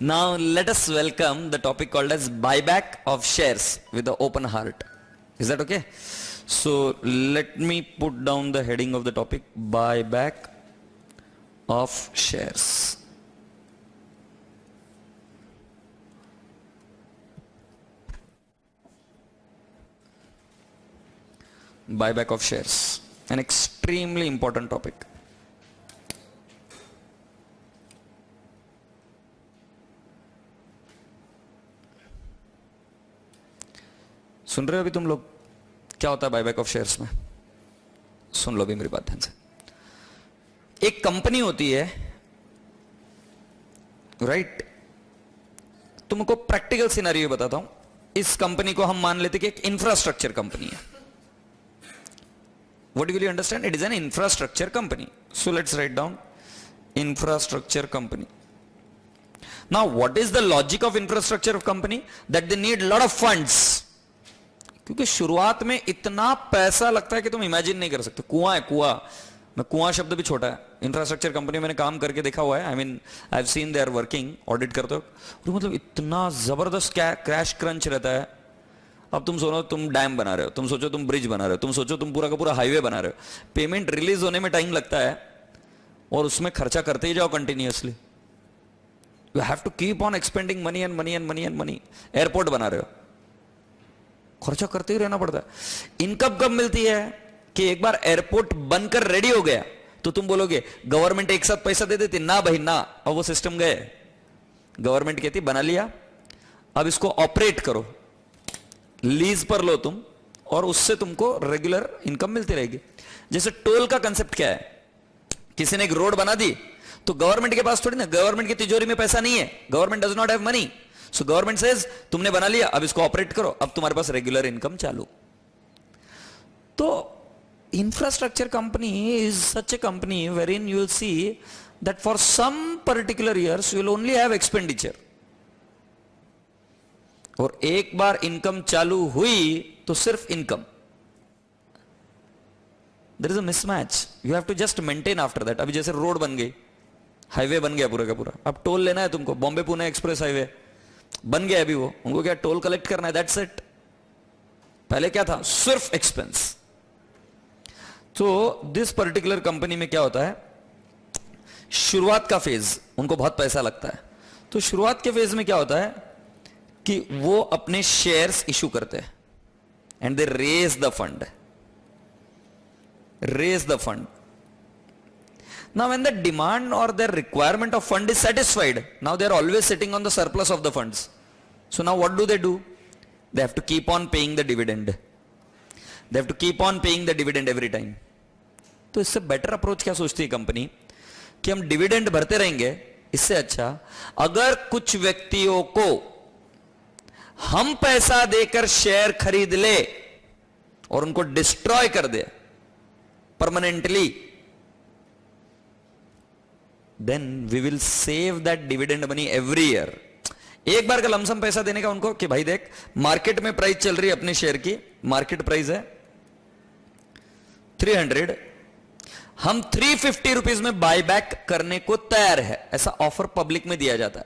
Now let us welcome the topic called as buyback of shares with the open heart. Is that okay? So let me put down the heading of the topic, buyback of shares. Buyback of shares, an extremely important topic. सुन रहे हो अभी तुम लोग क्या होता है buyback of shares में? सुन लो भी मेरी बात ध्यान से. एक कंपनी होती है, राइट? तुमको प्रैक्टिकल सिनेरियो बताता हूं. इस कंपनी को हम मान लेते कि एक इंफ्रास्ट्रक्चर कंपनी है. What will you understand? It is an infrastructure company. So let's write down infrastructure company. Now what is the logic of infrastructure of company? That they need lot of funds. क्योंकि शुरुआत में इतना पैसा लगता है कि तुम इमेजिन नहीं कर सकते. कुआं है, कुआं. मैं कुआं शब्द भी छोटा है. इंफ्रास्ट्रक्चर कंपनी मैंने काम करके देखा हुआ है. I mean I have seen they are working, audit करते हो. और मतलब इतना जबरदस्त क्रैश क्रंच रहता है. अब तुम सोचो तुम डैम बना रहे हो, तुम सोचो तुम ब्रिज बना रहे हो, तुम सोचो तुम पूरा का पूरा हाईवे बना रहे हो. पेमेंट रिलीज होने में टाइम लगता है और उसमें खर्चा करते ही जाओ continuously. You have to keep on expending money and money and money and money. Airport बना रहे हो, खर्चा करते ही रहना पड़ता है. इनकम कब मिलती है? कि एक बार एयरपोर्ट बनकर रेडी हो गया तो तुम बोलोगे गवर्नमेंट एक साथ पैसा दे देती. ना भाई ना. अब वो सिस्टम गए. गवर्नमेंट कहती बना लिया, अब इसको ऑपरेट करो, लीज पर लो तुम, और उससे तुमको रेगुलर इनकम मिलती रहेगी. जैसे टोल का कंसेप्ट क्या है? किसी ने एक रोड बना दी तो गवर्नमेंट के पास थोड़ी ना, गवर्नमेंट की तिजोरी में पैसा नहीं है. Government does not have money. So government says तुमने बना लिया, अब इसको ऑपरेट करो, अब तुम्हारे पास रेगुलर इनकम चालू. तो infrastructure company is such a company wherein you will see that for some particular years you will only have expenditure. और एक बार इनकम चालू हुई तो सिर्फ income. There is a mismatch. You have to just maintain after that. अभी जैसे road बन गई, हाईवे बन गया पूरा का पूरा, अब टोल लेना है तुमको. बॉम्बे पुणे एक्सप्रेस हाईवे बन गया अभी, वो उनको क्या टोल कलेक्ट करना है, दैट्स इट. पहले क्या था? सिर्फ एक्सपेंस. तो दिस पर्टिकुलर कंपनी में क्या होता है? शुरुआत का फेज उनको बहुत पैसा लगता है. तो शुरुआत के फेज में क्या होता है कि वो अपने शेयर्स इशू करते हैं and they raise the fund. Now when the demand or their requirement of fund is satisfied, now they are always sitting on the surplus of the funds. So now what do? They have to keep on paying the dividend. They have to keep on paying the dividend every time. तो इससे better approach क्या सोचती है company? कि हम dividend भरते रहेंगे. इससे अच्छा अगर कुछ व्यक्तियों को हम पैसा देकर शेयर खरीद ले और उनको डिस्ट्रॉय कर दे permanently, then we will save that dividend money every year. एक बार का लमसम पैसा देने का उनको कि भाई देख मार्केट में प्राइस चल रही है अपने शेयर की, मार्केट प्राइस है 300, हम 350 रुपीज में बायबैक करने को तैयार है. ऐसा ऑफर पब्लिक में दिया जाता है.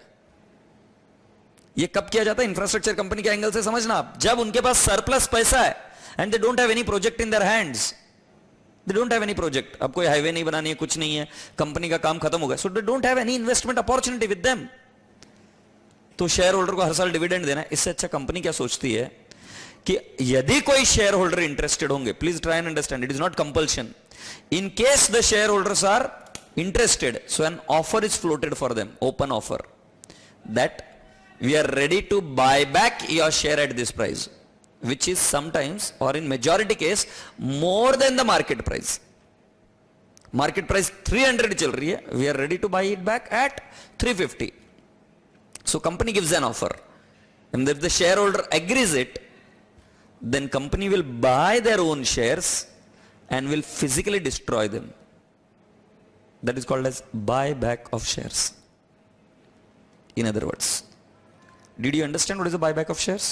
ये कब किया जाता है? इंफ्रास्ट्रक्चर कंपनी के एंगल से समझना आप. जब उनके पास सरप्लस पैसा है and they don't have any project in their hands. They don't have any project. अब कोई हाईवे नहीं बनानी है, कुछ नहीं है, कंपनी का काम खत्म हो गया. So they don't have any investment opportunity with them. तो शेयर होल्डर को हर साल डिविडेंड देना है. इससे अच्छा कंपनी क्या सोचती है कि यदि कोई शेयर होल्डर इंटरेस्टेड होंगे, please try and understand, it is not compulsion. In case the shareholders are interested, so an offer is floated for them, open offer, that we are ready to buy back your share at this price, which is sometimes or in majority case more than the market price. Market price 300 चल रही है, we are ready to buy it back at 350. So company gives an offer, and if the shareholder agrees it, then company will buy their own shares and will physically destroy them. That is called as buyback of shares. In other words, did you understand what is a buyback of shares?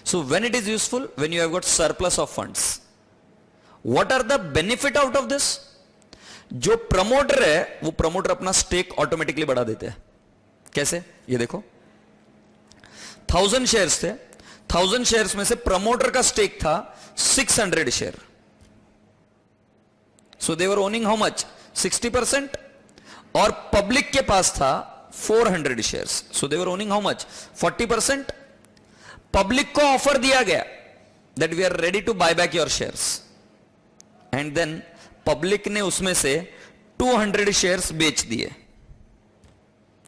So when it is useful, when you have got surplus of funds. What are the benefit out of this? जो promoter है वो promoter अपना stake automatically बढ़ा देते हैं. कैसे, ये देखो 1000 शेयर्स थे, 1000 शेयर्स में से प्रमोटर का स्टेक था 600 share, so they were owning how much 60%, और पब्लिक के पास था 400 shares, so they were owning how much 40%. Public को ऑफर दिया गया that we are ready to buy back your shares, and then public ने उसमें से 200 शेयर्स बेच दिए,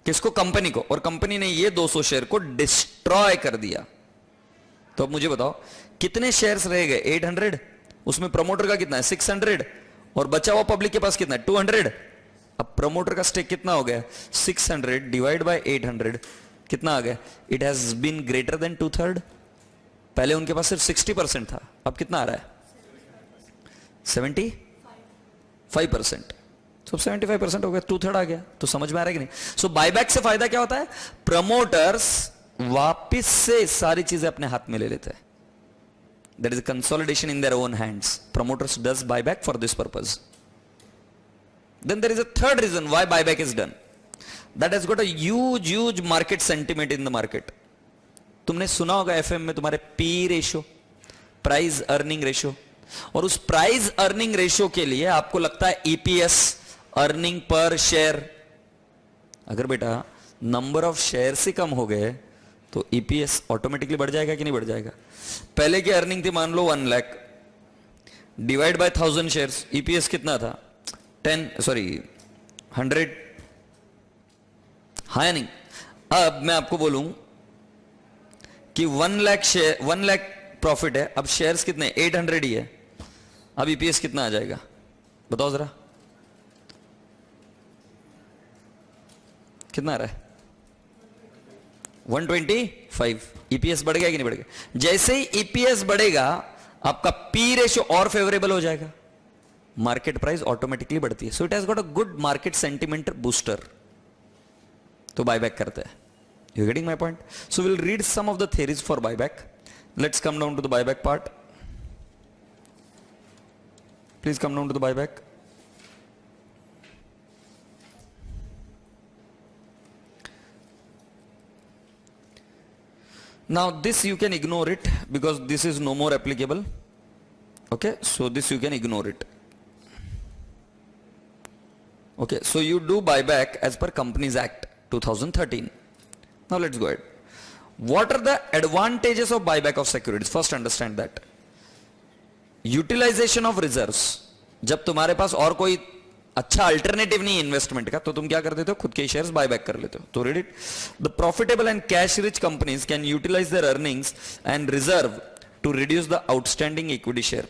किसको, कंपनी को, और कंपनी ने ये 200 शेयर को डिस्ट्रॉय कर दिया. तो अब मुझे बताओ कितने शेयर्स रह गए, 800, उसमें प्रमोटर का कितना है 600, और बचा हुआ पब्लिक के पास कितना है 200. अब प्रमोटर का स्टेक कितना हो गया, 600 डिवाइड बाय 800 कितना आ गया, it has been greater than 2/3. पहले उनके पास सिर्फ 60% था, अब कितना आ रहा है 75%. तो 75% हो गया, 2/3 आ गया. तो समझ में आ रहा है कि नहीं. सो बायबैक से फायदा क्या होता है, प्रमोटर्स वापिस से सारी चीजें अपने हाथ में ले लेते हैं. That is consolidation in their own hands. Promoters does buyback for this purpose. Then there is a third reason why buyback is done. That has got a huge market sentiment in the market. तुमने सुना होगा FM में तुम्हारे P ratio, price earning ratio, और उस price earning ratio के लिए आपको लगता है ईपीएस, अर्निंग पर शेयर. अगर बेटा नंबर ऑफ शेयर से कम हो गए तो ईपीएस ऑटोमेटिकली बढ़ जाएगा कि नहीं बढ़ जाएगा. पहले की अर्निंग थी मान लो 1 lakh, divide by 1000 shares, EPS कितना था 100. हाँ या नहीं. अब मैं आपको बोलूं कि 1 लाख प्रॉफिट है, अब शेयर्स कितने 800 ही है, अब ईपीएस कितना आ जाएगा बताओ जरा, कितना आ रहा है 125. ईपीएस बढ़ गया कि नहीं बढ़ गया. जैसे ही ईपीएस बढ़ेगा आपका पी रेशियो और फेवरेबल हो जाएगा, मार्केट प्राइस ऑटोमेटिकली बढ़ती है. So it has got a good market sentiment booster. तो बायबैक करते हैं. You getting my point. So will read some of the theories for buyback. Let's come down to the buyback part. Please come down to the buyback. Now this you can ignore it because this is no more applicable. Okay, so this you can ignore it. Okay, so you do buyback as per Companies Act 2013. Now let's go ahead. What are the advantages of buyback of securities? First understand that. Utilization of reserves. जब तुम्हारे पास और कोई अच्छा alternative नहीं investment का, तो तुम क्या कर देते हो, खुद के शेयर्स बायबैक कर लेते हो. तो read it. The profitable and cash rich companies can utilise their earnings and reserve to reduce the outstanding equity share.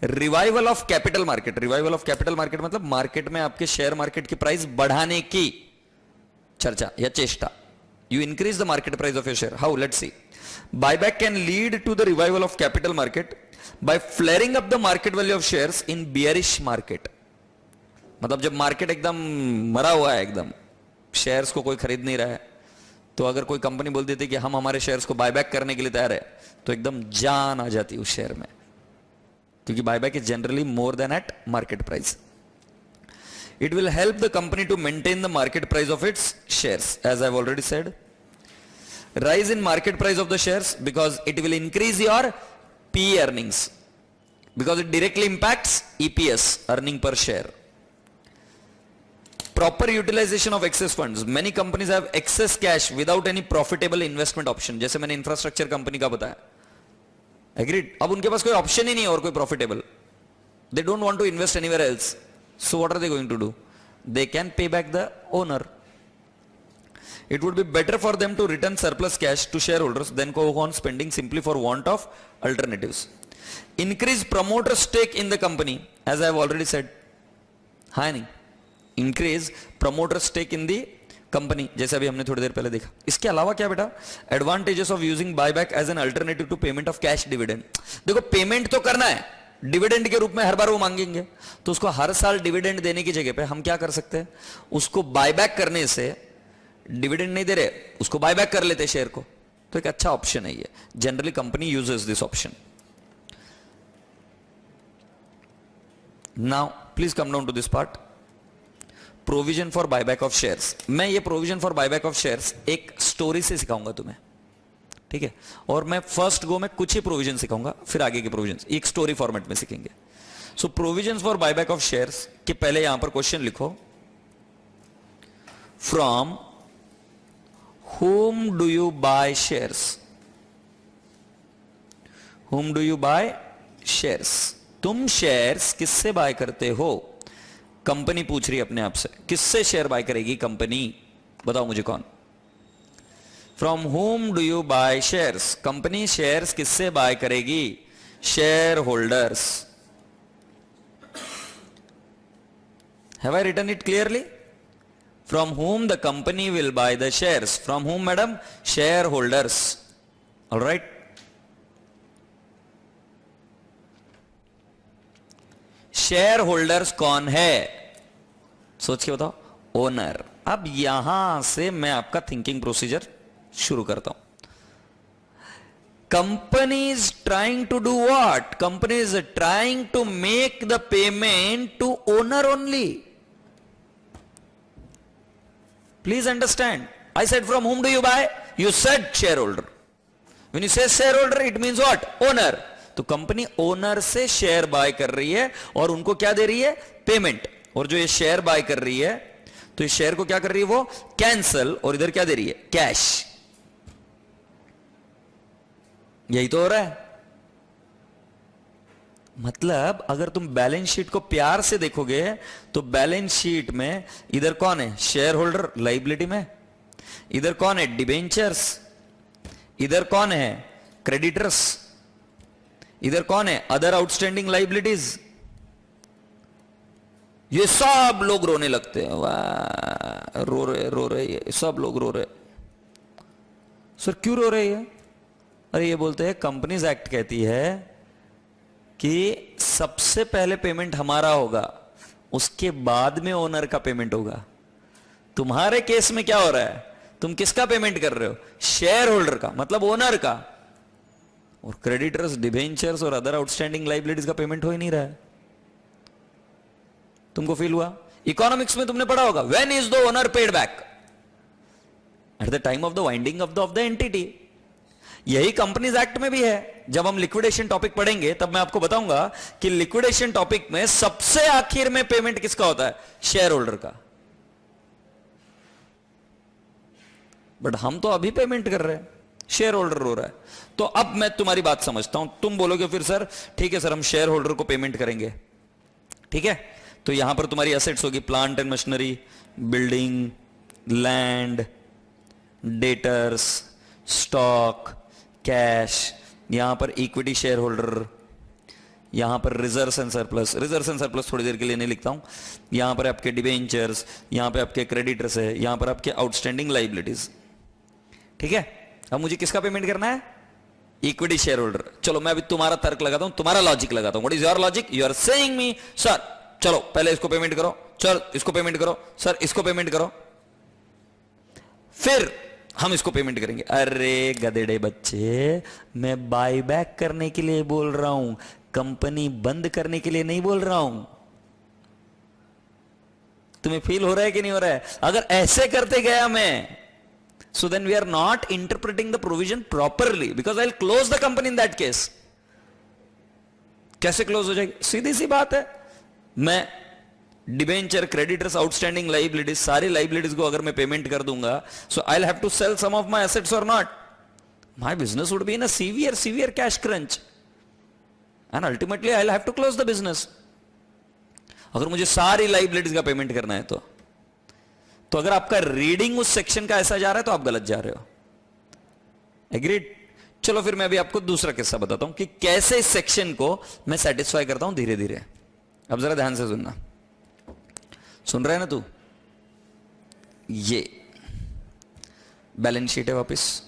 Revival of capital market. Revival of capital market मतलब मार्केट में आपके share market की price बढ़ाने की चर्चा या चेष्टा. You increase the market price of your share. How, let's see. Buyback can lead to the revival of capital market by flaring up the market value of shares in bearish market. मतलब जब market एकदम मरा हुआ है, एकदम shares को कोई खरीद नहीं रहा है, तो अगर कोई कंपनी बोल देती कि हम हमारे शेयर्स को बायबैक करने के लिए तैयार है, तो एकदम जान आ जाती है उस शेयर में, क्योंकि buyback is generally more than at market price. It will help the company to maintain the market price of its shares, as I have already said. Rise in market price of the shares because it will increase your P earnings, because it directly impacts EPS, earning per share. Proper utilization of excess funds. Many companies have excess cash without any profitable investment option. जैसे मैंने infrastructure company का बताया. Agreed? अब उनके पास कोई option ही नहीं है और कोई profitable. They don't want to invest anywhere else. So what are they going to do? They can pay back the owner. It would be better for them to return surplus cash to shareholders than go on spending simply for want of alternatives. Increase promoter stake in the company, as I have already said. हाँ नहीं. Increase promoter stake in the company, जैसे अभी हमने थोड़ी देर पहले देखा. इसके अलावा क्या बेटा, advantages of using buyback as an alternative to payment of cash dividend. देखो पेमेंट तो करना है, डिविडेंड के रूप में हर बार वो मांगेंगे, तो उसको हर साल डिविडेंड देने की जगह पे हम क्या कर सकते हैं, उसको बायबैक करने से, डिविडेंड नहीं दे रहे उसको बायबैक कर लेते शेयर को, तो एक अच्छा ऑप्शन है ये. Generally company uses this option. Now please come down to this part. Provision for buyback of shares. मैं ये provision for buyback of shares एक स्टोरी से सिखाऊंगा तुम्हें, ठीक है? और मैं फर्स्ट गो में कुछ ही प्रोविजन सिखाऊंगा, फिर आगे के प्रोविजन एक स्टोरी फॉर्मेट में सीखेंगे। So provision for buyback of shares के पहले यहां पर क्वेश्चन लिखो, from whom do you buy shares? whom do you buy shares? तुम शेयर्स किससे बाय करते हो? कंपनी पूछ रही है अपने आप से, किससे शेयर बाय करेगी कंपनी? बताओ मुझे कौन? From whom do you buy shares? Company shares किससे बाय करेगी? Shareholders. Have I written it clearly? From whom the company will buy the shares? From whom, madam? Shareholders. All right. Shareholders कौन है? सोच के बताओ। Owner. अब यहां से मैं आपका थिंकिंग प्रोसीजर शुरू करता हूं। Company is trying to do what? Company is trying to make the payment to owner only. Please understand. I said from whom do you buy? You said shareholder. When you say shareholder, it means what? Owner. तो company owner से share bye कर रही है और उनको क्या दे रही है? पेमेंट। और जो ये शेयर बाय कर रही है, तो इस शेयर को क्या कर रही है वो? कैंसल। और इधर क्या दे रही है? कैश। यही तो हो रहा है। मतलब अगर तुम बैलेंस शीट को प्यार से देखोगे तो बैलेंस शीट में इधर कौन है? शेयर होल्डर लाइबिलिटी में, इधर कौन है? डिबेंचर्स, इधर कौन है? क्रेडिटर्स, इधर कौन है? Other outstanding liabilities. ये सब लोग रोने लगते हैं, वाह रो रहे ये सब लोग रो रहे। सर क्यों रो रहे हैं? अरे ये बोलते हैं कंपनीज एक्ट कहती है कि सबसे पहले पेमेंट हमारा होगा, उसके बाद में ओनर का पेमेंट होगा। तुम्हारे केस में क्या हो रहा है? तुम किसका पेमेंट कर रहे हो? शेयर होल्डर का, मतलब ओनर का। और क्रेडिटर्स, डिबेंचर्स और अदर आउटस्टैंडिंग लाइबिलिटीज का पेमेंट हो ही नहीं रहा है। तुमको फील हुआ? इकोनॉमिक्स में तुमने पढ़ा होगा, when is the owner paid back? At the time of the winding of the entity. यही कंपनीज एक्ट में भी है। जब हम लिक्विडेशन टॉपिक पढ़ेंगे तब मैं आपको बताऊंगा कि लिक्विडेशन टॉपिक में सबसे आखिर में पेमेंट किसका होता है? शेयर होल्डर का। बट हम तो अभी पेमेंट कर रहे हैं, शेयर होल्डर हो रहा है। तो अब मैं तुम्हारी बात समझता हूं। तुम बोलोगे फिर सर ठीक है सर, हम शेयर होल्डर को पेमेंट करेंगे, ठीक है? तो यहां पर तुम्हारी एसेट्स होगी plant and machinery, building, land, debtors, stock, cash, यहां पर इक्विटी शेयर होल्डर, यहां पर reserves and surplus. Reserves and surplus थोड़ी देर के लिए नहीं लिखता हूं। यहां पर आपके डिबेंचर्स, यहां पे आपके क्रेडिटर्स है, यहां पर आपके आउटस्टैंडिंग लाइबिलिटीज, ठीक है? अब मुझे किसका पेमेंट करना है? Equity share holder. चलो मैं अभी तुम्हारा तर्क लगाता हूं, तुम्हारा लॉजिक लगाता हूं। What is your logic? You are saying me sir चलो पहले इसको पेमेंट करो, चल इसको पेमेंट करो, सर इसको पेमेंट करो, फिर हम इसको पेमेंट करेंगे। अरे गधेड़े बच्चे, मैं बाय बैक करने के लिए बोल रहा हूं, कंपनी बंद करने के लिए नहीं बोल रहा हूं। तुम्हें फील हो रहा है कि नहीं हो रहा है? अगर ऐसे करते गया मैं, so then we are not interpreting the provision properly because I'll close the company in that case. कैसे क्लोज हो जाएगी? सीधी सी बात है, मैं डिबेंचर, क्रेडिटर्स, आउटस्टैंडिंग लाइबिलिटीज, सारी लाइबिलिटीज को अगर मैं पेमेंट कर दूंगा, so I will have to sell some of my assets और not, my business would be in a severe cash crunch and ultimately I will have to close the business. अगर मुझे सारी liabilities का payment करना है तो अगर आपका रीडिंग उस सेक्शन का ऐसा जा रहा है तो आप गलत जा रहे हो। एग्रीड? चलो फिर मैं अभी आपको दूसरा किस्सा बताता हूं कि कैसे इस सेक्शन को मैं सेटिस्फाई करता हूं धीरे धीरे। अब जरा ध्यान से सुनना। सुन रहे हैं ना तू? ये बैलेंस शीट है वापस।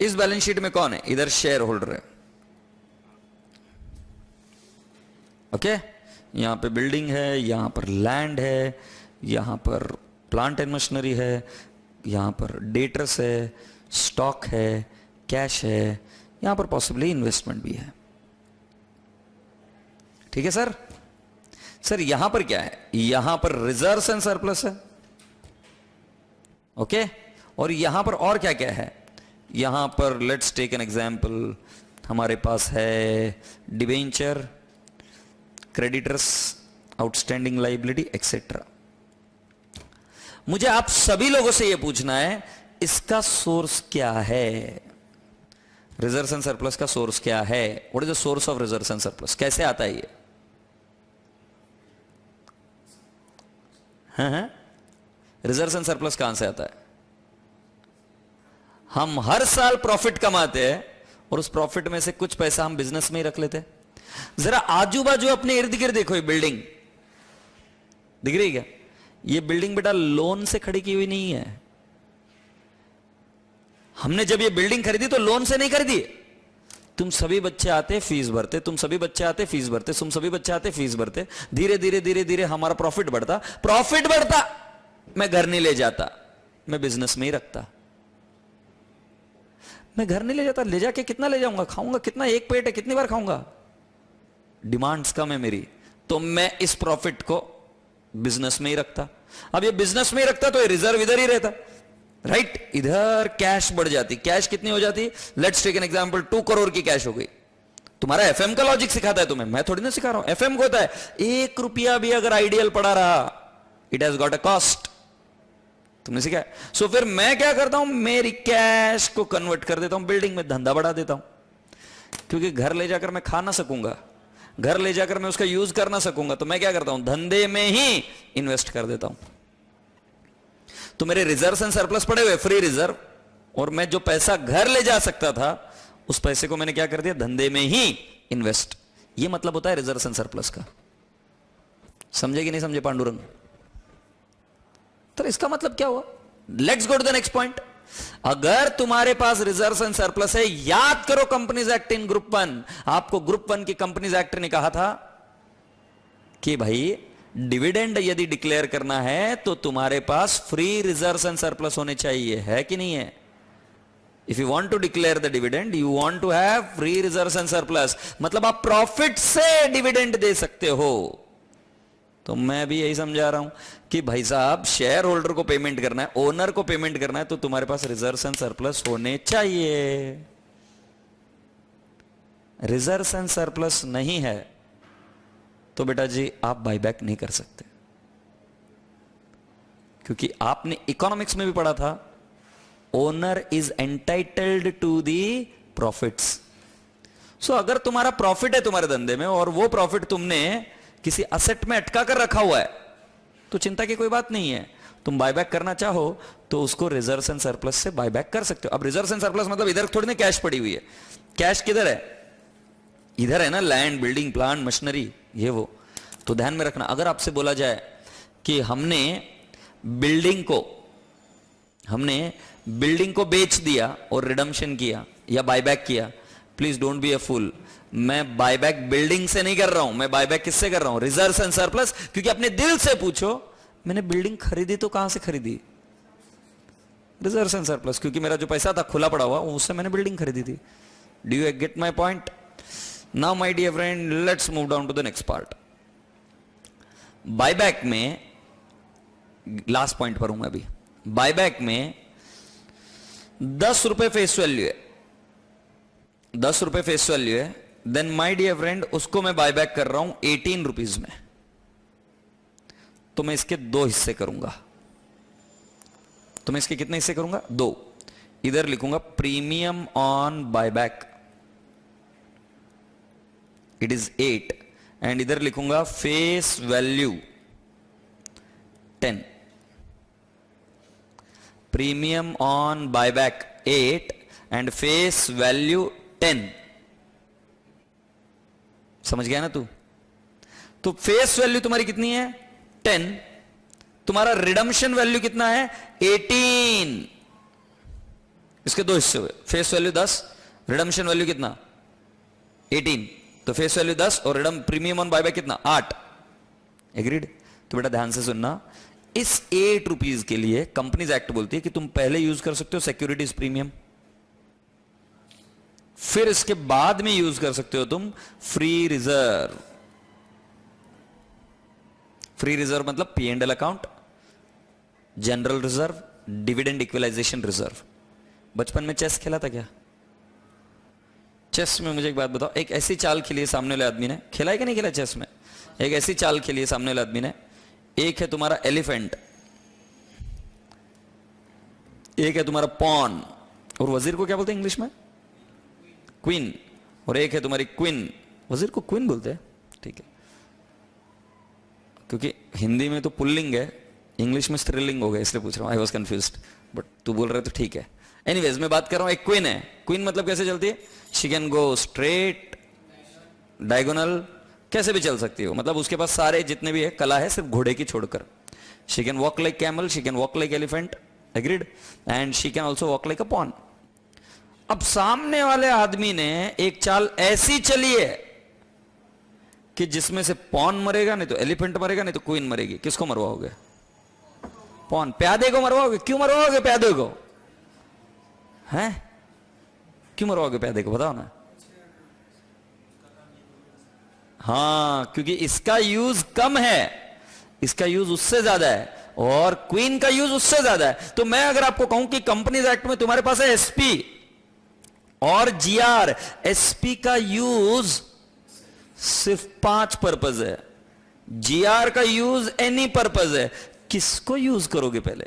इस बैलेंस शीट में कौन है? इधर शेयर होल्डर है, ओके? यहां पे बिल्डिंग है, यहां पर लैंड है, यहां पर प्लांट एंड मशीनरी है, यहां पर डेटर्स है, स्टॉक है, कैश है, यहां पर पॉसिबली इन्वेस्टमेंट भी है। ठीक है सर? सर यहां पर क्या है, यहां पर रिजर्व्स एंड सरप्लस है, ओके और यहां पर और क्या क्या है, यहां पर लेट्स टेक एन एग्जांपल, हमारे पास है debenture, creditors, outstanding liability etcetera. मुझे आप सभी लोगों से यह पूछना है इसका सोर्स क्या है, रिजर्व्स एंड सरप्लस का सोर्स क्या है, what is the source of reserves and surplus, कैसे आता है ये? हाँ, रिजर्व्स एंड सरप्लस कहां से आता है? हम हर साल प्रॉफिट कमाते हैं और उस प्रॉफिट में से कुछ पैसा हम बिजनेस में ही रख लेते हैं। जरा आजू बाजू अपने इर्द गिर्द देखो, ये बिल्डिंग दिख रही है क्या? ये बिल्डिंग बेटा लोन से खड़ी की हुई नहीं है। हमने जब ये बिल्डिंग खरीदी तो लोन से नहीं खरीदी। तुम सभी बच्चे आते फीस भरते, तुम सभी बच्चे आते फीस भरते, तुम सभी बच्चे आते फीस भरते, धीरे धीरे धीरे धीरे हमारा प्रॉफिट बढ़ता, प्रॉफिट बढ़ता, मैं घर नहीं ले जाता, मैं बिजनेस में ही रखता। मैं घर नहीं ले जाता, ले जाके कितना ले जाऊंगा, खाऊंगा कितना, एक पेट है कितनी बार खाऊंगा, डिमांड्स कम है मेरी, तो मैं इस प्रॉफिट को बिजनेस में ही रखता। अब ये बिजनेस में ही रखता तो ये रिजर्व इधर ही रहता, राइट इधर कैश बढ़ जाती। कैश कितनी हो जाती, let's take an example, 2 crore की कैश हो गई। तुम्हारा एफएम का लॉजिक सिखाता है तुम्हें, मैं थोड़ी ना सिखा रहा हूं, एफएम को होता है 1 रुपया भी अगर आइडियल पड़ा रहा, it has got a cost, तुमने सीखा है। सो फिर मैं क्या करता हूं, मेरी कैश को कन्वर्ट कर देता हूं बिल्डिंग में, धंधा बढ़ा देता हूं, क्योंकि घर ले जाकर मैं खा ना सकूंगा, घर ले जाकर मैं उसका यूज कर ना सकूंगा, तो मैं क्या करता हूं, धंधे में ही इन्वेस्ट कर देता हूं। तो मेरे रिजर्व एंड सरप्लस पड़े हुए, फ्री रिजर्व, और मैं जो पैसा घर ले जा सकता था उस पैसे को मैंने क्या कर दिया, धंधे में ही इन्वेस्ट। ये मतलब होता है रिजर्व एंड सरप्लस का। समझे कि नहीं समझे पांडुरंग? तो इसका मतलब क्या हुआ, let's go to the next point. अगर तुम्हारे पास रिजर्व एंड सरप्लस है, याद करो कंपनीज एक्ट इन ग्रुप 1, आपको ग्रुप 1 की कंपनीज एक्ट ने कहा था कि भाई डिविडेंड यदि डिक्लेयर करना है तो तुम्हारे पास फ्री रिजर्व एंड सरप्लस होने चाहिए, है कि नहीं है? If you want to declare the dividend you want to have free reserve and surplus, मतलब आप प्रॉफिट से डिविडेंड दे सकते हो। तो मैं भी यही समझा रहा हूं कि भाई साहब शेयर होल्डर को पेमेंट करना है, ओनर को पेमेंट करना है, तो तुम्हारे पास रिजर्व एंड सरप्लस होने चाहिए। रिजर्व एंड सरप्लस नहीं है तो बेटा जी आप बायबैक नहीं कर सकते, क्योंकि आपने इकोनॉमिक्स में भी पढ़ा था, owner is entitled to the profits. So अगर तुम्हारा प्रॉफिट है तुम्हारे धंधे में और वो प्रॉफिट तुमने किसी असेट में अटका कर रखा हुआ है, तो चिंता की कोई बात नहीं है, तुम बायबैक करना चाहो तो उसको रिजर्व एंड सरप्लस से बायबैक कर सकते हो। अब रिजर्व एंड सरप्लस मतलब इधर थोड़ी ना कैश पड़ी हुई है, कैश किधर है, इधर है ना, लैंड, बिल्डिंग, प्लांट, मशीनरी, ये वो। तो ध्यान में रखना, अगर आपसे बोला जाए कि हमने बिल्डिंग को बेच दिया और रिडम्पशन किया या बायबैक किया, प्लीज डोंट बी अ फूल, मैं बायबैक बिल्डिंग से नहीं कर रहा हूं, मैं बायबैक किससे कर रहा हूं, रिजर्व एंड सरप्लस। क्योंकि अपने दिल से पूछो, मैंने बिल्डिंग खरीदी तो कहां से खरीदी, रिजर्व एंड सरप्लस, क्योंकि मेरा जो पैसा था खुला पड़ा हुआ उससे मैंने बिल्डिंग खरीदी थी। Do you get my point? Now my dear friend, let's move down to the next part. Buyback में लास्ट पॉइंट पर हूं मैं अभी। बायबैक में 10 रुपए फेस वैल्यू है, 10 रुपए फेस वैल्यू है, देन माय डियर फ्रेंड उसको मैं बायबैक कर रहा हूं 18 रुपीज में, तो मैं इसके 2 हिस्से करूंगा। तो मैं इसके कितने हिस्से करूंगा, 2। इधर लिखूंगा premium on buyback, it is 8, and इधर लिखूंगा face value 10। Premium on buyback 8 and face value 10। समझ गया ना तू? तो फेस वैल्यू तुम्हारी कितनी है, 10, तुम्हारा रिडम्पशन वैल्यू कितना है, 18। इसके 2 हिस्से हुए, फेस वैल्यू 10, रिडम्पशन वैल्यू कितना, 18। तो फेस वैल्यू 10 और रिडम प्रीमियम ऑन बायबैक कितना, 8। एग्रीड? तो बेटा ध्यान से सुनना, इस 8 रुपीज के लिए कंपनीज एक्ट बोलती है कि तुम पहले यूज कर सकते हो सिक्योरिटीज प्रीमियम, फिर इसके बाद में यूज कर सकते हो तुम फ्री रिजर्व। फ्री रिजर्व मतलब P and L account, general reserve, dividend equalisation reserve. बचपन में चेस खेला था क्या? चेस में मुझे एक बात बताओ, एक ऐसी चाल खेली है सामने वाले आदमी ने, खेला है कि नहीं खेला चेस में? एक ऐसी चाल खेली है सामने वाले आदमी ने, एक है तुम्हारा एलिफेंट, एक है तुम्हारा पॉन, और वजीर को क्या बोलते हैं इंग्लिश में? क्वीन। और एक है तुम्हारी क्वीन, वजीर को क्वीन बोलते हैं, ठीक है, क्योंकि हिंदी में तो पुल्लिंग है, इंग्लिश में स्त्रीलिंग हो गया, इसलिए पूछ रहा हूं, आई वॉज कंफ्यूज्ड, बट तू बोल रहे तो ठीक है। एनीवेज मैं बात कर रहा हूं, एक क्वीन है, क्वीन मतलब कैसे चलती है? She can go straight, diagonal, कैसे भी चल सकती हो, मतलब उसके पास सारे जितने भी है कला है, सिर्फ घोड़े की छोड़कर। She can walk like camel, she can walk like elephant, agreed, and she can also walk like a pawn. अब सामने वाले आदमी ने एक चाल ऐसी चली है कि जिसमें से पॉन मरेगा, नहीं तो एलिफेंट मरेगा, नहीं तो क्वीन मरेगी। किसको मरवाओगे? पॉन। प्यादे को मरवाओगे? क्यों मरवाओगे प्यादे को? हैं? क्यों मरवाओगे प्यादे को, बताओ ना। हाँ, क्योंकि इसका यूज कम है, इसका यूज उससे ज्यादा है, और क्वीन का यूज उससे ज्यादा है। तो मैं अगर आपको कहूं कि कंपनीज एक्ट में तुम्हारे पास है एसपी और जीआर, एसपी का यूज सिर्फ 5 पर्पज है, जीआर का यूज एनी पर्पज है। किसको यूज करोगे पहले?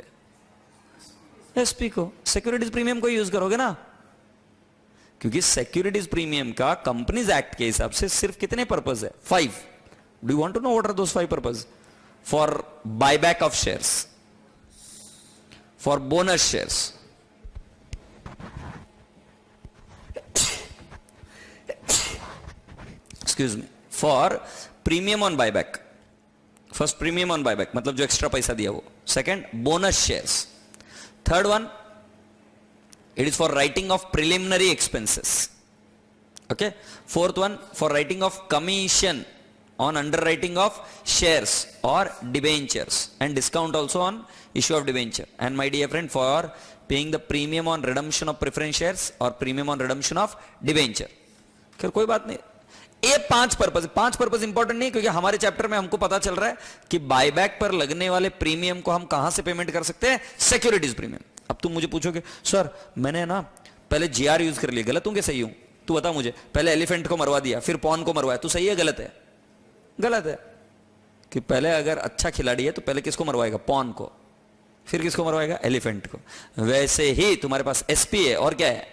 एसपी को। सिक्योरिटीज प्रीमियम को यूज करोगे ना, क्योंकि सिक्योरिटीज प्रीमियम का कंपनीज एक्ट के हिसाब से सिर्फ कितने पर्पज है? 5। Do you want to know what are those 5 purpose? For buyback of shares, for bonus shares, excuse me, for premium on buyback. First premium on buyback मतलब जो extra पैसा दिया वो। Second bonus shares. Third one, it is for writing of preliminary expenses, okay. Fourth one, for writing of commission on underwriting of shares or debentures, and discount also on issue of debenture, and my dear friend, for paying the premium on redemption of preference shares or premium on redemption of debenture। खैर कोई बात नहीं, ये 5 purpose important नहीं, क्योंकि हमारे chapter में हमको पता चल रहा है कि बायबैक पर लगने वाले प्रीमियम को हम कहां से पेमेंट कर सकते हैं? Securities premium. अब तुम मुझे पूछोगे, सर मैंने ना पहले जीआर यूज कर लिया, गलत हूं क्या सही हूं? तू बता मुझे, पहले एलिफेंट को मरवा दिया, फिर पॉन को मरवाया, तू सही है गलत है? गलत है, कि पहले अगर अच्छा खिलाड़ी है तो पहले किसको मरवाएगा? पॉन को, फिर किसको मरवाएगा? एलिफेंट को। वैसे ही तुम्हारे पास एसपी है और क्या है?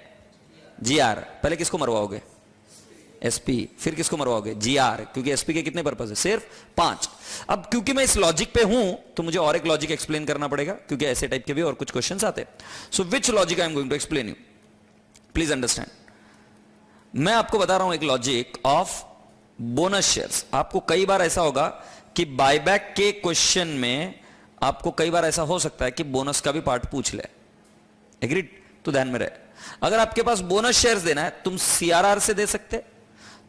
जीआर। पहले किसको मरवाओगे? एसपी। फिर किसको मरवाओगे? जीआर, क्योंकि एसपी के कितने पर्पज है? सिर्फ 5। अब क्योंकि मैं इस लॉजिक पे हूं तो मुझे और एक लॉजिक एक्सप्लेन करना पड़ेगा, क्योंकि ऐसे टाइप के भी और कुछ क्वेश्चंस आते हैं। So which logic I am going to explain you, please understand. मैं आपको बता रहा हूं एक लॉजिक ऑफ बोनस शेयर्स। आपको कई बार ऐसा होगा कि बायबैक के क्वेश्चन में आपको कई बार ऐसा हो सकता है कि बोनस का भी पार्ट पूछ ले, एग्रीड? तो ध्यान में रहे, अगर आपके पास बोनस शेयर्स देना है, तुम सीआरआर से दे सकते,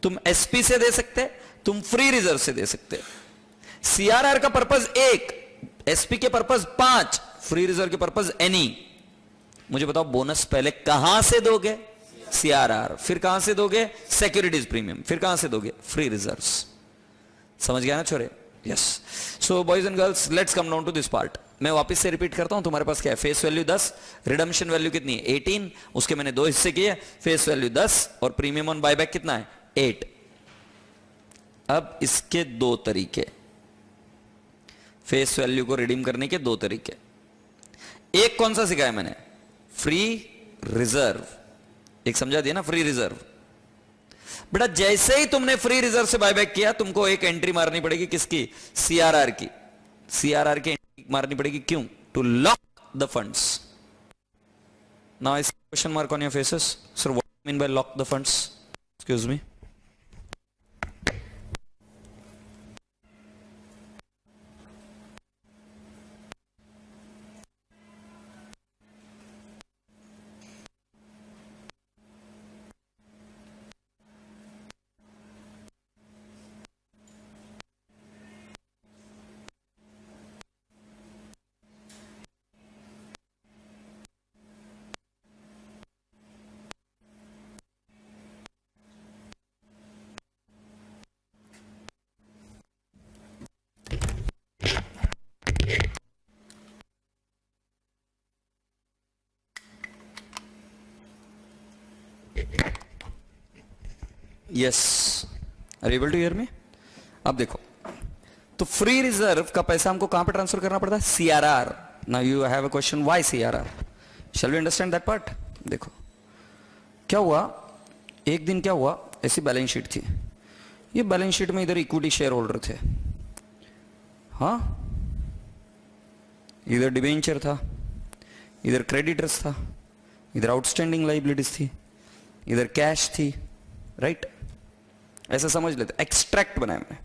तुम एसपी से दे सकते, तुम फ्री रिजर्व से दे सकते। सीआरआर का पर्पज 1, एसपी के पर्पज 5, फ्री रिजर्व के पर्पज एनी। मुझे बताओ बोनस पहले कहां से दोगे? सीआरआर। फिर कहां से दोगे? Securities premium. फिर कहां से दोगे? Free reserves. समझ गया ना छोरे? Yes. So boys and girls, let's come down to this part. मैं वापस से रिपीट करता हूं, तुम्हारे पास क्या है? फेस वैल्यू 10, रिडम्पशन वैल्यू कितनी है? 18, उसके मैंने 2 हिस्से किए, फेस वैल्यू 10 और प्रीमियम ऑन बायबैक कितना है? 8। अब इसके 2 तरीके, फेस वैल्यू को रिडीम करने के 2 तरीके। एक कौन सा सिखाया मैंने? Free reserve. एक समझा दिया ना, फ्री रिजर्व। बेटा जैसे ही तुमने फ्री रिजर्व से बायबैक किया, तुमको एक एंट्री मारनी पड़ेगी, किसकी? सीआरआर की। सीआरआर की एंट्री मारनी पड़ेगी, क्यों? To lock the funds. Now I see question mark on your faces. Sir what do you mean by lock the funds? Excuse me. Yes, are able to hear me? अब देखो, तो free reserve का पैसा हमको कहां पे transfer करना पड़ता है? CRR. Now you have a question, why CRR? Shall we understand that part? देखो क्या हुआ, एक दिन क्या हुआ, ऐसी बैलेंस शीट थी. ये बैलेंस शीट में इधर इक्विटी शेयर होल्डर थे, हाँ, इधर डिबेंचर था, इधर क्रेडिटर्स था, इधर आउटस्टैंडिंग लाइबिलिटीज थी, इधर कैश थी, राइट? ऐसा समझ लेते, एक्सट्रैक्ट बनाया मैंने.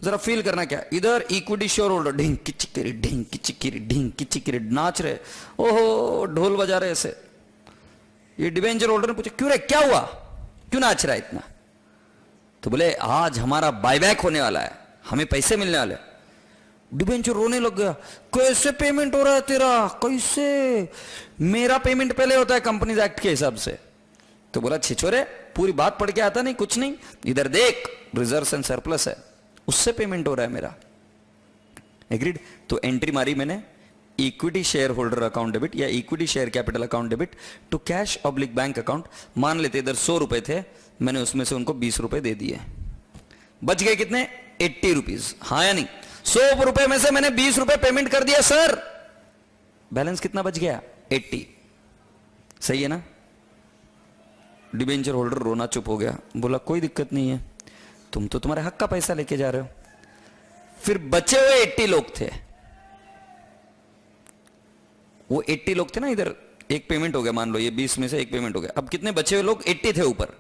जरा फील करना क्या, इधर इक्विटी शेयर होल्डर ढिंग की चिक्किरी ढिंग की चिक्किरी ढिंग की चिक्किरी नाच रहे, ओहो ढोल बजा रहे ऐसे. ये डिबेंचर होल्डर ने पूछा क्यों रे, क्या हुआ, क्यों नाच रहा है इतना? तो बोले आज हमारा बायबैक होने वाला है, हमें पैसे मिलने वाले. डिबेंचर रोने लग गया, कैसे पेमेंट हो रहा है तेरा, कैसे? मेरा पेमेंट पहले होता है कंपनीज एक्ट के हिसाब से. तो बोला छिछोरे, पूरी बात पढ़ के आता नहीं, कुछ नहीं, इधर देख रिजर्व एंड सरप्लस है, उससे पेमेंट हो रहा है मेरा. एग्रीड? तो एंट्री मारी मैंने, equity share holder account debit या equity share capital account debit to cash oblique bank account. मान लेते इधर 100 रुपए थे, मैंने उसमें से उनको 20 रुपए दे दिए, बच गए कितने? 80 रुपीज. हाँ या नहीं? 100 रुपए में से मैंने 20 रुपए पेमेंट कर दिया सर, बैलेंस कितना बच गया? 80. सही है ना? डिबेंचर होल्डर रोना चुप हो गया, बोला कोई दिक्कत नहीं है, तुम तो तुम्हारे हक का पैसा लेके जा रहे हो. फिर बचे हुए 80 लोग थे, वो 80 लोग थे ना, इधर एक पेमेंट हो गया, मान लो ये 20 में से एक पेमेंट हो गया, अब कितने बचे हुए लोग? 80 थे ऊपर.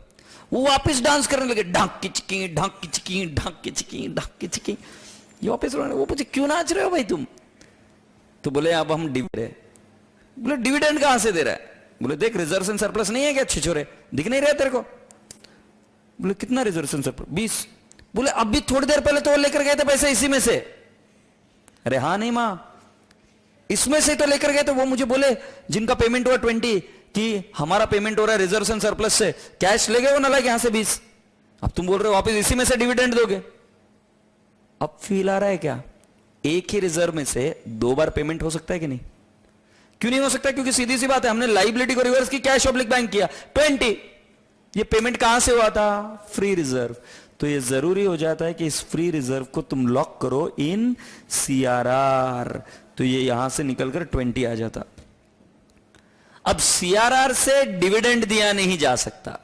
वो वापस डांस करने लगे, ढाक की चिकी ढाक की चिकी ढाक की चिकी ढाक की चिकी. ये वापस रोने. वो पूछे क्यों नाच रहे हो भाई तुम? तो बोले अब हम डिविडेंड. बोले डिविडेंड कहां से दे रहा है? बोले देख रिजर्व एंड सरप्लस नहीं है क्या छिछोरे, दिख नहीं रहा तेरे को? बोले कितना रिजर्व एंड सरप्लस? 20. बोले अभी थोड़ी देर पहले तो वो लेकर गए थे पैसे इसी में से. अरे हाँ नहीं मां, इसमें से तो लेकर गए थे. वो मुझे बोले जिनका पेमेंट हुआ 20 कि हमारा पेमेंट हो रहा है रिजर्व एंड सरप्लस से, कैश ले गए वो ना लगे यहां से 20. अब तुम बोल रहे हो वापस इसी में से डिविडेंड दोगे. अब फील आ रहा है क्या? एक ही रिजर्व में से 2 बार पेमेंट हो सकता है कि नहीं? क्यों नहीं हो सकता? क्योंकि सीधी सी बात है, हमने लाइबिलिटी को रिवर्स की, कैश ऑब्लिक बैंक किया 20. ये पेमेंट कहां से हुआ था? Free reserve. तो ये जरूरी हो जाता है कि इस फ्री रिजर्व को तुम लॉक करो इन सीआरआर. तो ये यहां से निकलकर 20 आ जाता. अब सीआरआर से डिविडेंड दिया नहीं जा सकता.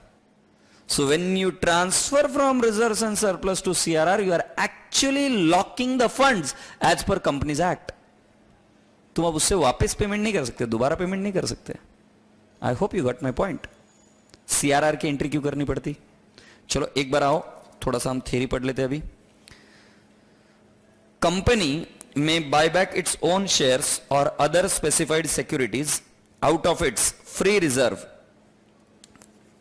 So when you transfer from reserves and surplus to CRR, you are actually locking the funds as per Companies Act. तुम अब उससे वापस पेमेंट नहीं कर सकते, दोबारा पेमेंट नहीं कर सकते. आई hope you got my point. CRR की एंट्री क्यों करनी पड़ती? चलो एक बार आओ, थोड़ा सा हम थ्योरी पढ़ लेते हैं अभी. कंपनी में buy back its own shares और other specified securities out of its free reserve.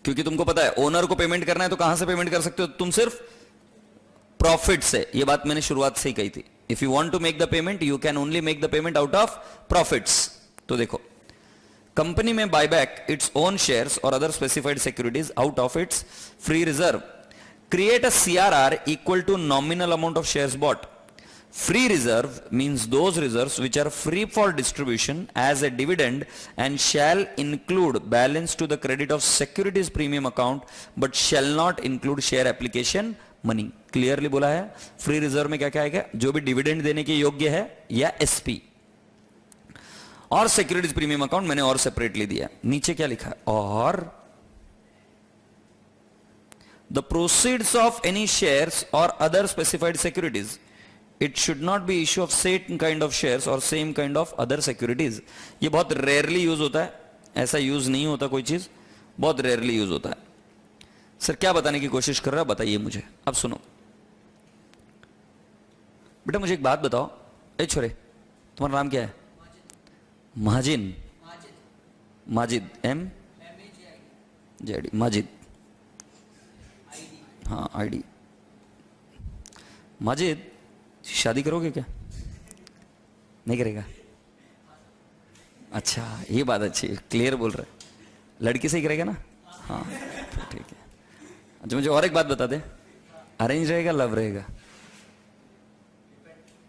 क्योंकि तुमको पता है ओनर को पेमेंट करना है तो कहां से पेमेंट कर सकते हो तुम? सिर्फ प्रॉफिट से. यह बात मैंने शुरुआत से ही कही थी. If you want to make the payment you can only make the payment out of profits. तो देखो, कंपनी में बायबैक इट्स ओन शेयर्स और other specified securities out of its free reserve, create a CRR equal to nominal amount of shares bought. Free reserve means those reserves which are free for distribution as a dividend and shall include balance to the credit of securities premium account but shall not include share application money. Clearly बोला है. Free reserve में क्या क्या आएगा? जो भी dividend देने के योग्य है या एसपी और सिक्योरिटीज प्रीमियम अकाउंट मैंने और सेपरेटली दिया. नीचे क्या लिखा है? और the proceeds of any shares or other specified securities, it should not be issue of same kind of shares or same kind of other securities. ये बहुत रेयरली यूज होता है, ऐसा यूज नहीं होता कोई चीज, बहुत रेयरली यूज होता है. सर क्या बताने की कोशिश कर रहा है बताइए मुझे. अब सुनो बेटा, मुझे एक बात बताओ. ए छोरे, तुम्हारा नाम क्या है? माजिन. माजिद. M JD. माजिद. हाँ आईडी. माजिद, शादी करोगे क्या? नहीं करेगा? अच्छा, ये बात अच्छी है, क्लियर बोल रहा है. लड़की से ही करेगा ना? हाँ ठीक है. अच्छा मुझे और एक बात बता दे, अरेंज रहेगा लव रहेगा?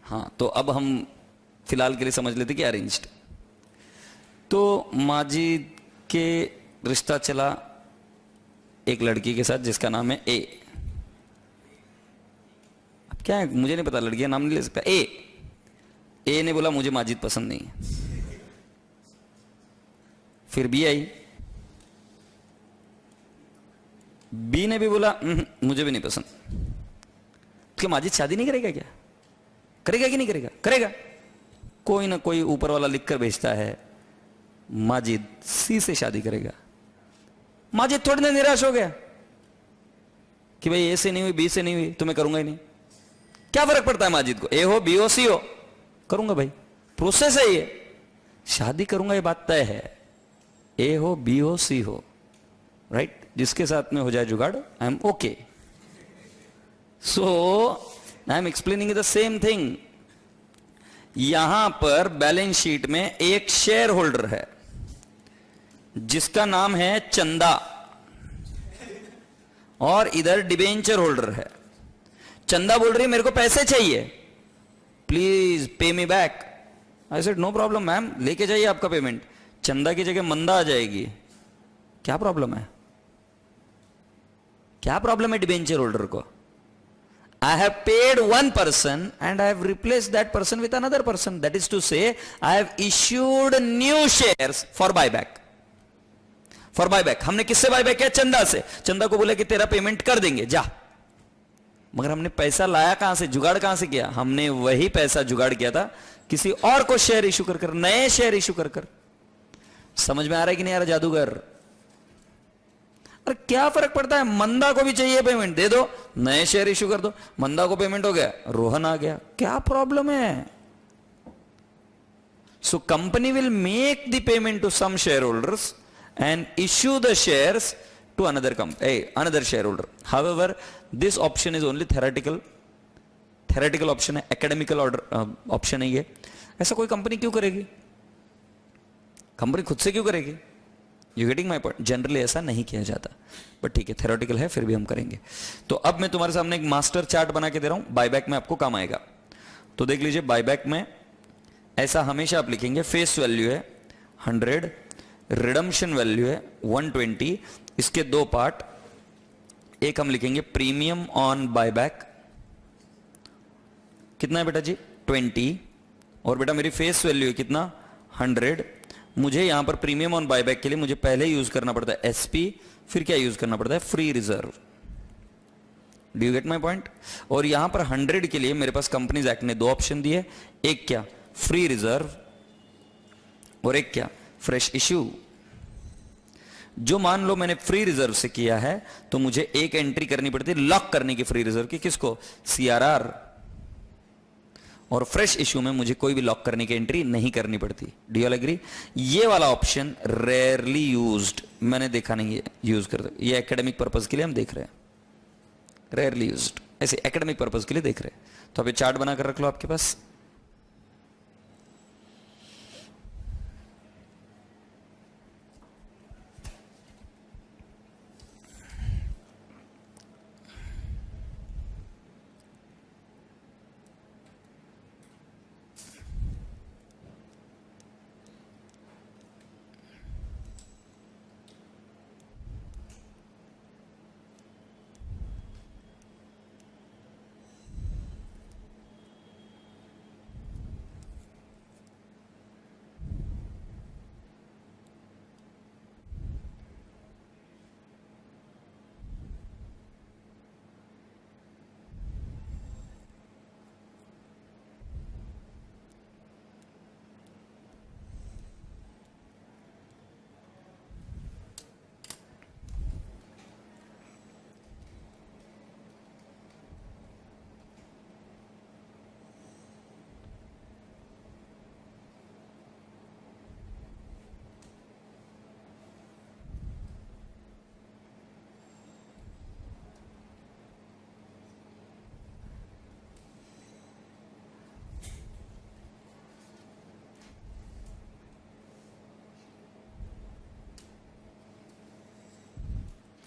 हाँ तो अब हम फिलहाल के लिए समझ लेते कि अरेंज्ड. तो माजिद के रिश्ता चला, एक लड़की के साथ जिसका नाम है ए। अब क्या है मुझे नहीं पता, लड़की का नाम नहीं ले सकता। ए ने बोला मुझे माजिद पसंद नहीं है। फिर बी आई, बी ने भी बोला मुझे भी नहीं पसंद। क्या माजिद शादी नहीं करेगा क्या? करेगा कि नहीं करेगा? करेगा। कोई ना कोई ऊपर वाला लिखकर भेजता है माजिद सी से शादी करेगा। माजिद थोड़ी ना निराश हो गया कि भाई ए से नहीं हुई, बी से नहीं हुई तो मैं करूंगा ही नहीं। क्या फर्क पड़ता है माजिद को, ए हो बी हो सी हो, करूंगा भाई, प्रोसेस है ये, शादी करूंगा ये बात तय है। ए हो बी हो सी हो, राइट, जिसके साथ में हो जाए जुगाड़, I am okay. So I am explaining the same thing. यहां पर बैलेंस शीट में एक शेयर होल्डर है जिसका नाम है चंदा, और इधर डिबेंचर होल्डर है। चंदा बोल रही है मेरे को पैसे चाहिए, please pay me back. I said no problem ma'am, लेके जाइए आपका पेमेंट। चंदा की जगह मंदा आ जाएगी, क्या प्रॉब्लम है? क्या प्रॉब्लम है डिबेंचर होल्डर को? I have paid one person and I have replaced that person with another person. That is to say, I have issued new shares for buyback. For buyback. हमने किससे buyback किया? चंदा से। चंदा को बोला कि तेरा पेमेंट कर देंगे, जा। मगर हमने पैसा लाया कहां से, जुगाड़ कहां से किया? हमने वही पैसा जुगाड़ किया था किसी और को शेयर इशू कर कर, नए शेयर इशू कर कर। समझ में आ रहा है कि नहीं आ रहा जादूगर? अरे क्या फर्क पड़ता है, मंदा को भी चाहिए पेमेंट, दे दो, नए शेयर इशू कर दो। मंदा को पेमेंट हो गया, रोहन आ गया, क्या प्रॉब्लम है? So company will make the payment to some share holders and issue the shares to another share holder. However this option is only theoretical option है, एकेडमिकल ऑप्शन है ये। ऐसा कोई कंपनी क्यों करेगी? कंपनी खुद से क्यों करेगी? You getting my point? Generally ऐसा नहीं किया जाता, बट ठीक है, थेरोटिकल है, फिर भी हम करेंगे। तो अब मैं तुम्हारे सामने एक मास्टर चार्ट बना के दे रहा हूं, बायबैक में आपको काम आएगा। तो देख लीजिए, बायबैक में ऐसा हमेशा आप लिखेंगे, फेस वैल्यू है 100, रिडम्पशन वैल्यू है 120। इसके दो पार्ट, एक हम लिखेंगे प्रीमियम ऑन बायबैक, कितना है बेटा जी? 20। और बेटा मेरी फेस वैल्यू है कितना? 100। मुझे यहां पर प्रीमियम ऑन बायबैक के लिए मुझे पहले यूज करना पड़ता है एसपी, फिर क्या यूज करना पड़ता है? Free reserve. Do you gate my point? और यहां पर 100 के लिए मेरे पास कंपनीज एक्ट ने दो ऑप्शन दिए, एक क्या? फ्री रिजर्व, और एक क्या? Fresh issue. जो मान लो मैंने फ्री रिजर्व से किया है तो मुझे एक एंट्री करनी पड़ती है लॉक करने की फ्री रिजर्व की, किसको? सीआरआर। और फ्रेश इशू में मुझे कोई भी लॉक करने की एंट्री नहीं करनी पड़ती। Do you all agree? ये वाला ऑप्शन रेयरली यूज्ड, मैंने देखा नहीं है यूज करते। ये एकेडमिक पर्पस के लिए हम देख रहे हैं, रेयरली यूज्ड, ऐसे एकेडमिक पर्पस के लिए देख रहे हैं। तो अभी चार्ट बनाकर रख लो आपके पास।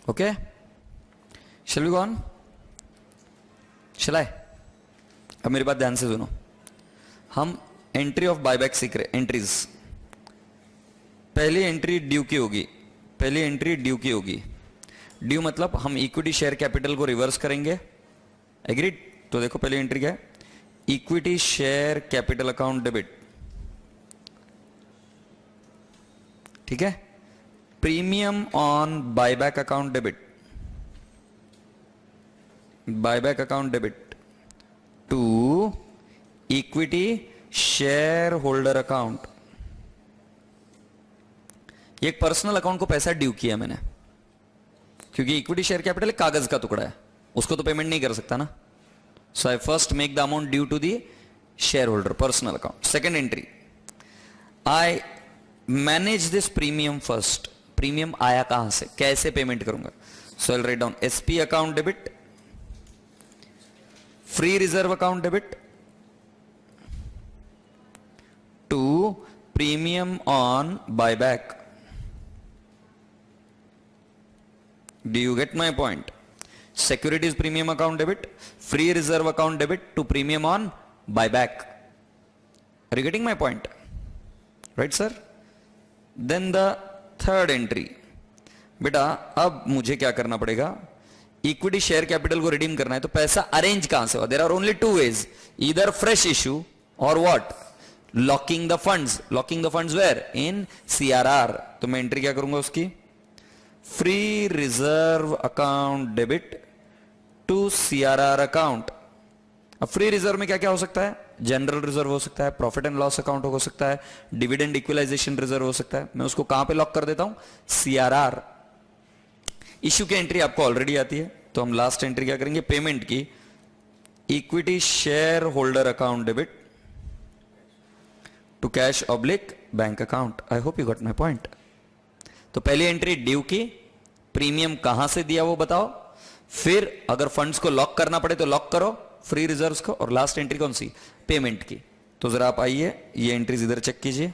Okay, shall we go on? Shall I? अब मेरी बात ध्यान से सुनो। हम एंट्री ऑफ बायबैक सीख रहे, एंट्रीज। पहली एंट्री ड्यू की होगी, पहली एंट्री ड्यू की होगी। ड्यू मतलब हम इक्विटी शेयर कैपिटल को रिवर्स करेंगे, एग्रीड। तो देखो पहली एंट्री क्या है, equity share capital account debit, ठीक है। Premium on buyback account debit, buyback account debit to equity share holder account. ये एक पर्सनल अकाउंट को पैसा ड्यू किया मैंने, क्योंकि इक्विटी शेयर कैपिटल एक कागज का टुकड़ा है, उसको तो पेमेंट नहीं कर सकता ना। So I first make the amount due to the share holder, personal account. Second entry, I manage this premium first. Premium आया कहां से, कैसे पेमेंट करूंगा? So I write down SP account debit, free reserve account debit to premium on buyback. Do you get my point? Securities premium account debit, free reserve account debit to premium on buyback. Are you getting my point? Right sir? Then the third entry. बेटा अब मुझे क्या करना पड़ेगा, equity share capital को redeem करना है, तो पैसा अरेंज कहां से होगा? There are only two ways, either fresh issue और what, locking the funds. Locking the funds where? In CRR. तो मैं एंट्री क्या करूंगा उसकी, free reserve account debit to CRR account. अब फ्री रिजर्व में क्या क्या हो सकता है? जनरल रिजर्व हो सकता है, प्रॉफिट एंड लॉस अकाउंट हो सकता है, डिविडेंड इक्वलाइजेशन रिजर्व हो सकता है। मैं उसको कहां पे लॉक कर देता हूं? सीआरआर। इश्यू की एंट्री आपको ऑलरेडी आती है, तो हम लास्ट एंट्री क्या करेंगे, पेमेंट की, equity share holder account debit to cash oblique bank account. I hope you got my point. तो पहली एंट्री ड्यू की, प्रीमियम कहां से दिया वो बताओ, फिर अगर फंड्स को लॉक करना पड़े तो लॉक करो फ्री रिजर्व्स को, और लास्ट एंट्री कौन सी, पेमेंट की। तो जरा आप आइए, ये एंट्रीज इधर चेक कीजिए।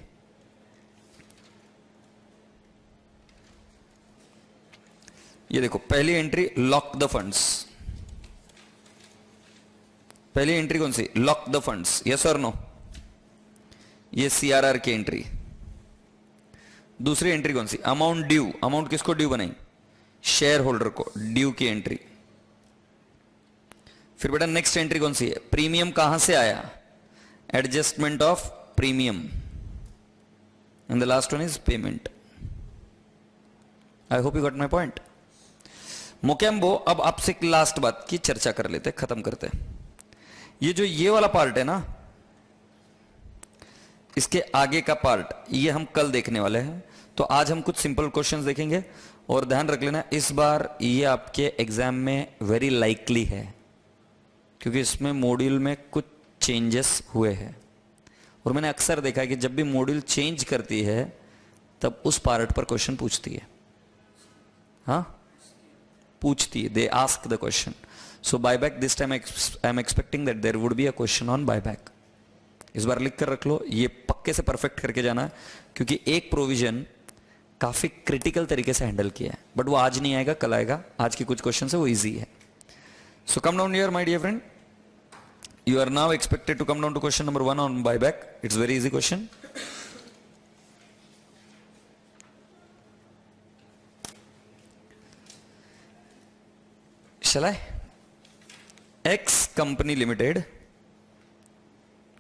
ये देखो पहली एंट्री लॉक द फंड्स, पहली एंट्री कौन सी, लॉक द फंड्स, यस और नो। ये सीआरआर की एंट्री। दूसरी एंट्री कौन सी, अमाउंट ड्यू। अमाउंट किसको ड्यू बनाई, शेयर होल्डर को, ड्यू की एंट्री। फिर बेटा नेक्स्ट एंट्री कौन सी है, प्रीमियम कहां से आया, adjustment of premium, and the last one is payment. I hope you got my point. Mogambo, अब आपसे एक लास्ट बात की चर्चा कर लेते, खत्म करते। ये जो ये वाला पार्ट है ना, इसके आगे का पार्ट ये हम कल देखने वाले हैं। तो आज हम कुछ सिंपल क्वेश्चंस देखेंगे, और ध्यान रख लेना इस बार ये आपके एग्जाम में वेरी लाइकली है, क्योंकि इसमें मॉड्यूल में कुछ चेंजेस हुए हैं। और मैंने अक्सर देखा है कि जब भी मॉड्यूल चेंज करती है तब उस पार्ट पर क्वेश्चन पूछती है, हाँ पूछती है, they ask the question. So buyback, this time I am expecting that there would be a question on buyback. इस बार लिख कर रख लो, ये पक्के से परफेक्ट करके जाना है, क्योंकि एक प्रोविजन काफी क्रिटिकल तरीके से हैंडल किया है, बट वो आज नहीं आएगा, कल आएगा। आज की कुछ क्वेश्चन है वो इजी है। So come down here my dear friend, you are now expected to come down to question number 1 on buyback. It's very easy question. Shall I? X company limited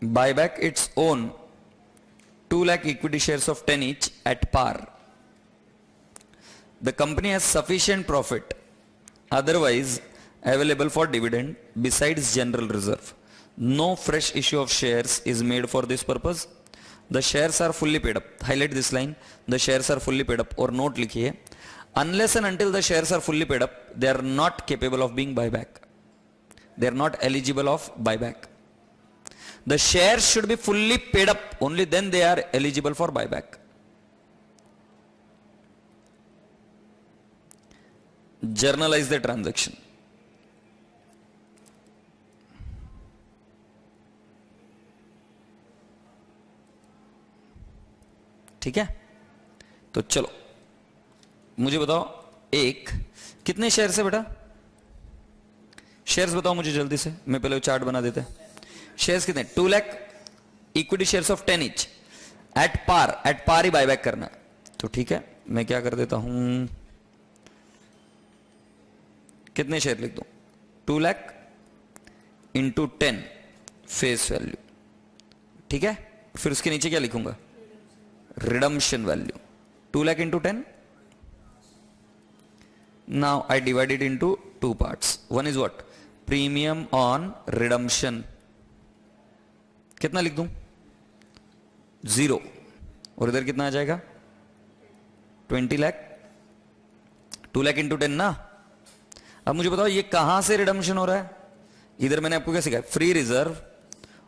buy back its own 2 lakh equity shares of 10 each at par. The company has sufficient profit otherwise available for dividend besides general reserve. No fresh issue of shares is made for this purpose. The shares are fully paid up. Highlight this line. The shares are fully paid up, or note लिखिए, unless and until the shares are fully paid up, they are not capable of being buyback. They are not eligible of buyback. The shares should be fully paid up, only then they are eligible for buyback. Journalize the transaction. ठीक है, तो चलो मुझे बताओ, एक कितने share है बेटा, शेयर्स बताओ मुझे जल्दी से, मैं पहले चार्ट बना देते। शेयर्स कितने, 2 lakh, equity shares of 10 each, at par ही बायबैक करना। तो ठीक है, मैं क्या कर देता हूं, कितने शेयर लिख दूं? 2 लाख इंटू 10 फेस वैल्यू, ठीक है। फिर उसके नीचे क्या लिखूंगा? Redemption value 2 lakh into 10. Now I divide it into two parts. One is what? Premium on redemption. कितना लिख दूं? 0. और इधर कितना आ जाएगा? 20 लाख. 2 लाख इंटू 10 ना. अब मुझे बताओ ये कहां से रिडम्पशन हो रहा है? इधर मैंने आपको क्या सिखाया? फ्री रिजर्व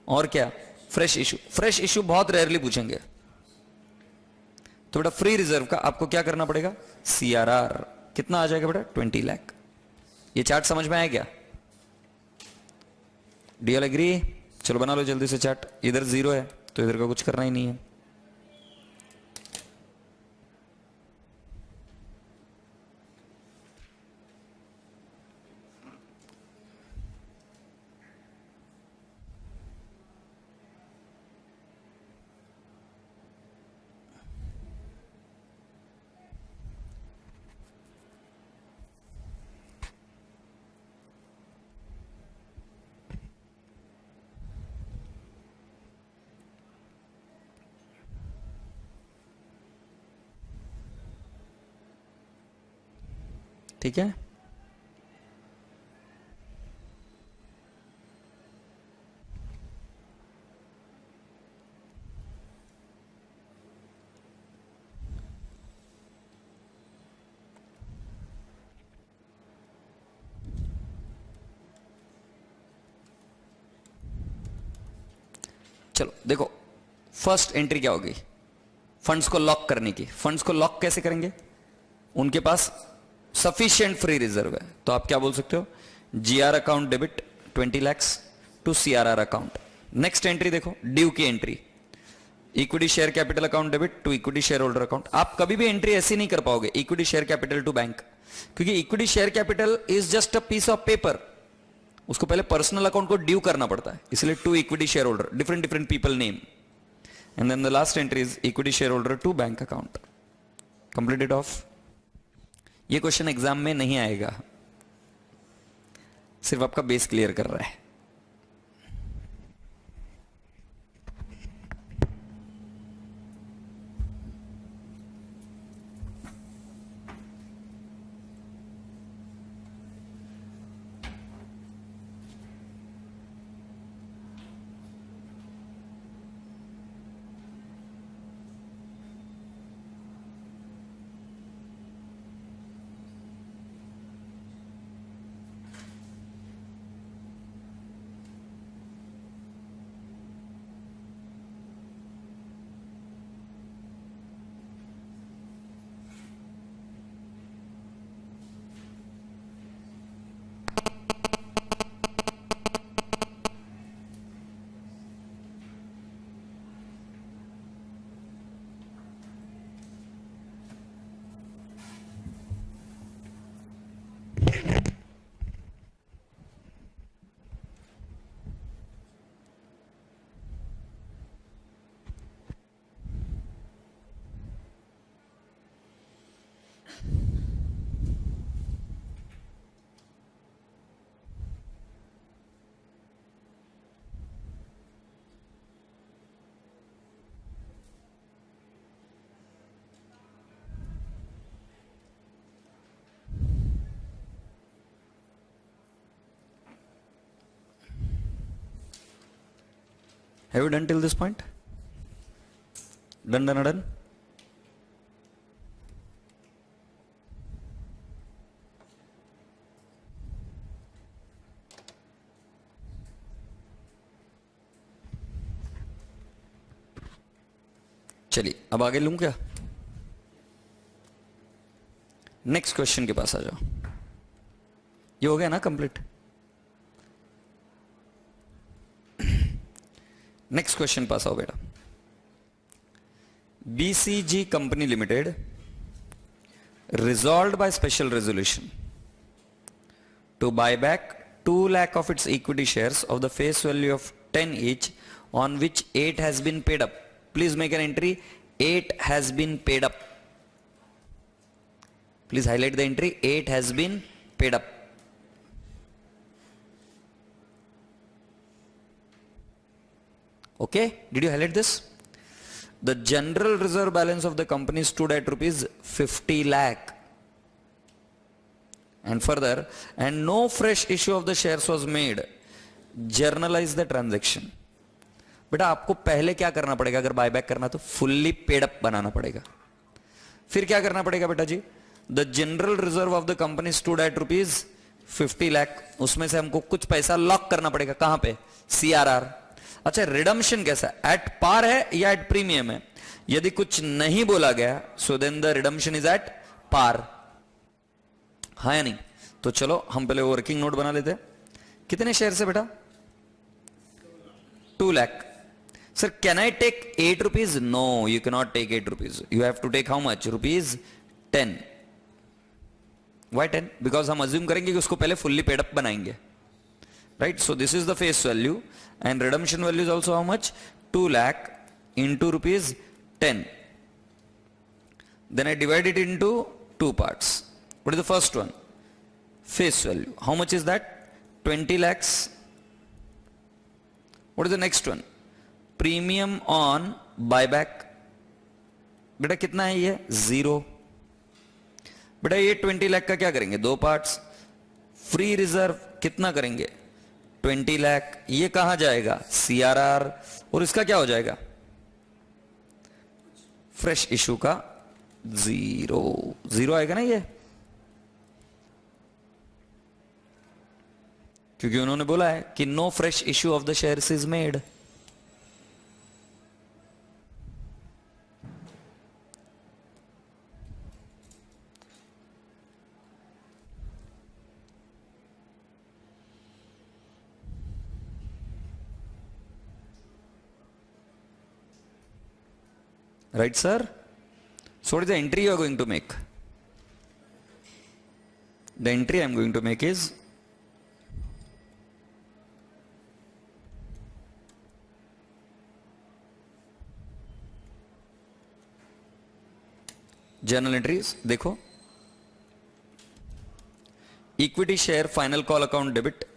और क्या? Fresh issue. फ्रेश इशू बहुत रेयरली पूछेंगे, तो बेटा फ्री रिजर्व का आपको क्या करना पड़ेगा? CRR कितना आ जाएगा बेटा? 20 लाख. ये चार्ट समझ में आया क्या? Do you agree? चलो बना लो जल्दी से चार्ट. इधर 0 है तो इधर का कुछ करना ही नहीं है. ठीक है. चलो देखो, फर्स्ट एंट्री क्या होगी? फंड्स को लॉक करने की. फंड्स को लॉक कैसे करेंगे? उनके पास सफिशिएंट फ्री रिजर्व है, तो आप क्या बोल सकते हो? GR account debit 20 lakhs to CRR account. Next entry देखो, ड्यू की entry. Equity share capital account debit to equity share holder account. आप कभी भी एंट्री ऐसी नहीं कर पाओगे equity share capital to bank, क्योंकि equity share capital is just a piece of paper. उसको पहले पर्सनल अकाउंट को ड्यू करना पड़ता है, इसलिए to equity share holder, different different people name, and then the last entry is equity share holder to bank account. Completed off. ये question exam में नहीं आएगा, सिर्फ आपका बेस क्लियर कर रहा है. Have you done till this point? Done? चलिए अब आगे लूं क्या? नेक्स्ट क्वेश्चन के पास आ जाओ. ये हो गया ना कंप्लीट? नेक्स्ट क्वेश्चन पास आओ बेटा. BCG company limited resolved by special resolution to buy back 2 lakh of its equity shares of the face value of 10 each, on which 8 has been paid up. Please make an entry, 8 has been paid up. Please highlight the entry, 8 has been paid up. Okay, did you highlight this? The general reserve balance of the company stood at rupees 50 lakh. And further, and no fresh issue of the shares was made. Journalize the transaction. बेटा आपको पहले क्या करना पड़ेगा अगर buyback करना तो fully paid up बनाना पड़ेगा. फिर क्या करना पड़ेगा बेटा जी? The general reserve of the company stood at rupees 50 lakh. उसमें से हमको कुछ पैसा लॉक करना पड़ेगा. कहां पे? CRR. अच्छा, रिडम्पशन कैसा है? एट पार है या एट प्रीमियम है? यदि कुछ नहीं बोला गया so then the redemption is at par. हाँ या नहीं? तो चलो हम पहले वर्किंग नोट बना लेते हैं. कितने शेयर से बेटा? 2 lakh. Sir, can I take 8 rupees? No, you cannot take 8 rupees. You have to take how much? Rupees 10. Why 10? Because हम assume करेंगे कि उसको पहले fully paid up बनाएंगे. Right? So this is the face value and redemption value is also how much? 2 lakh into rupees 10. Then I divide it into two parts. What is the first one? Face value. How much is that? 20 lakhs. What is the next one? Premium on buyback. बेटा कितना है ये? 0. बेटा ये 20 लाख का क्या करेंगे? दो पार्ट्स. फ्री रिजर्व कितना करेंगे? 20 लाख. ये कहां जाएगा? CRR. और इसका क्या हो जाएगा? फ्रेश इशू का 0 आएगा ना ये, क्योंकि उन्होंने बोला है कि no fresh issue of the shares is made. Right, sir? So what is the entry you are going to make? The entry I am going to make is journal entries. देखो, equity share final call account debit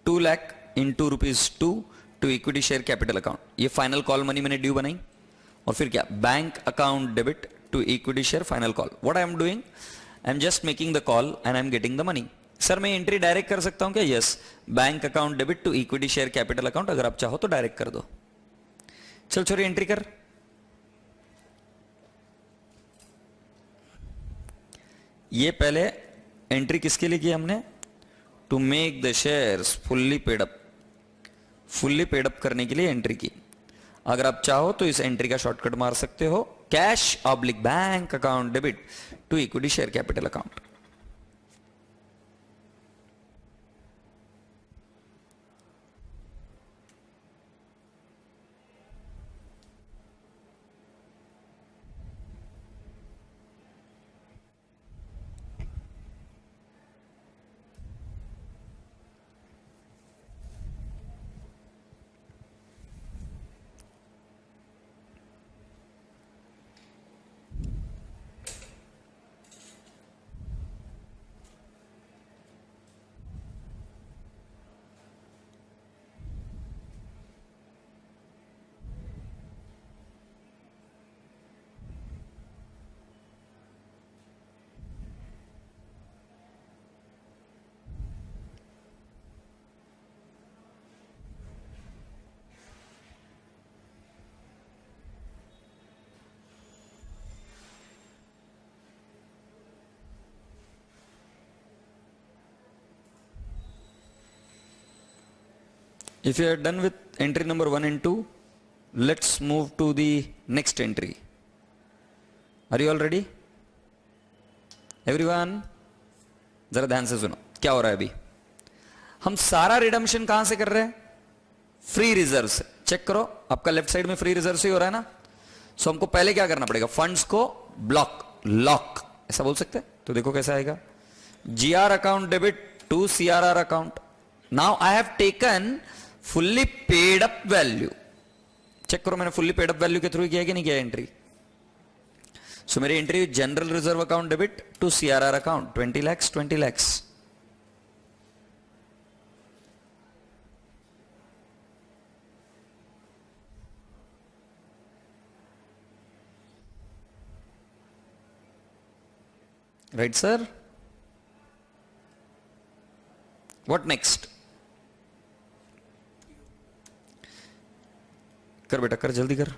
2 lakh into rupees 2 to equity share capital account. ये final call money मैंने due बनाई. और फिर क्या? Bank account debit to equity share final call. What I am doing? I am just making the call and I am getting the money. Sir मैं entry direct कर सकता हूं क्या? Yes. Bank account debit to equity share capital account. अगर आप चाहो तो direct कर दो. चल छोरी एंट्री कर. ये पहले एंट्री किसके लिए की हमने? To make the shares fully paid up. Fully paid up करने के लिए एंट्री की. अगर आप चाहो तो इस एंट्री का शॉर्टकट मार सकते हो, cash oblique bank account debit to equity share capital account. If you are done with entry number 1 and 2, let's move to the next entry. Are you all ready? Everyone, जरा ध्यान से सुनो क्या हो रहा है. अभी हम सारा रिडम्पशन कहां से कर रहे हैं? फ्री रिजर्व से. चेक करो आपका लेफ्ट साइड में फ्री रिजर्व से ही हो रहा है ना. सो हमको पहले क्या करना पड़ेगा? फंड्स को लॉक ऐसा बोल सकते हैं. तो देखो कैसा आएगा. GR account debit to CRR account. Now I have taken fully paid up value. Check करो मैंने फुल्ली पेड अप वैल्यू के थ्रू किया कि नहीं किया एंट्री. सो मेरी entry general reserve account debit to CRR account 20 lakhs. Right sir? What next? कर बेटा कर, जल्दी कर।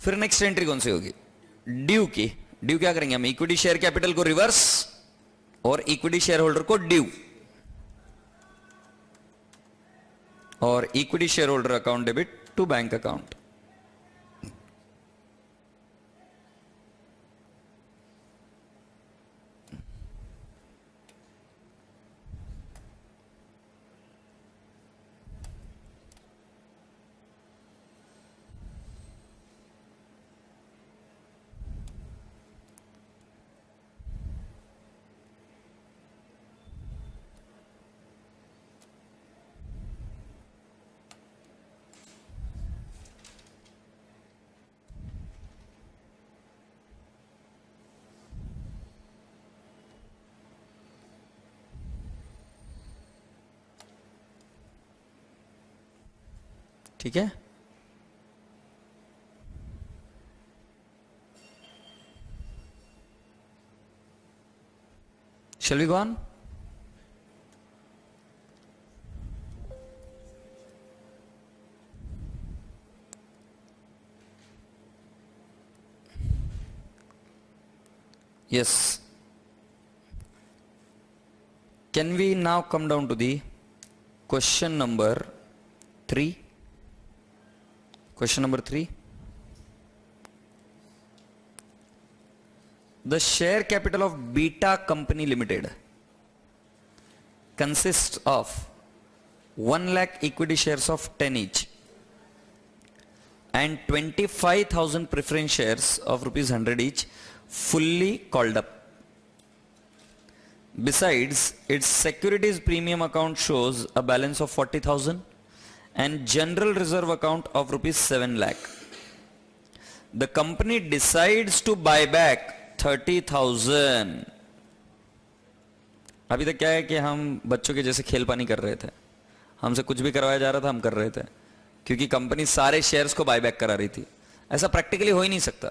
फिर नेक्स्ट एंट्री कौन सी होगी? ड्यू की। ड्यू क्या करेंगे हम? इक्विटी शेयर कैपिटल को रिवर्स और इक्विटी शेयर होल्डर को ड्यू, और equity share holder account debit to bank account. ठीक है? Shall we go on? Yes. Can we now come down to the question number 3? Question number 3. The share capital of Beta Company Limited consists of 1 lakh equity shares of 10 each and 25,000 preference shares of rupees 100 each, fully called up. Besides, its securities premium account shows a balance of 40,000 and general reserve account of rupees 7 lakh. The company decides to buy back 30,000. अभी तक क्या है कि हम बच्चों के जैसे खेल पानी कर रहे थे, हमसे कुछ भी करवाया जा रहा था हम कर रहे थे, क्योंकि कंपनी सारे शेयर्स को बायबैक करा रही थी। ऐसा प्रैक्टिकली हो ही नहीं सकता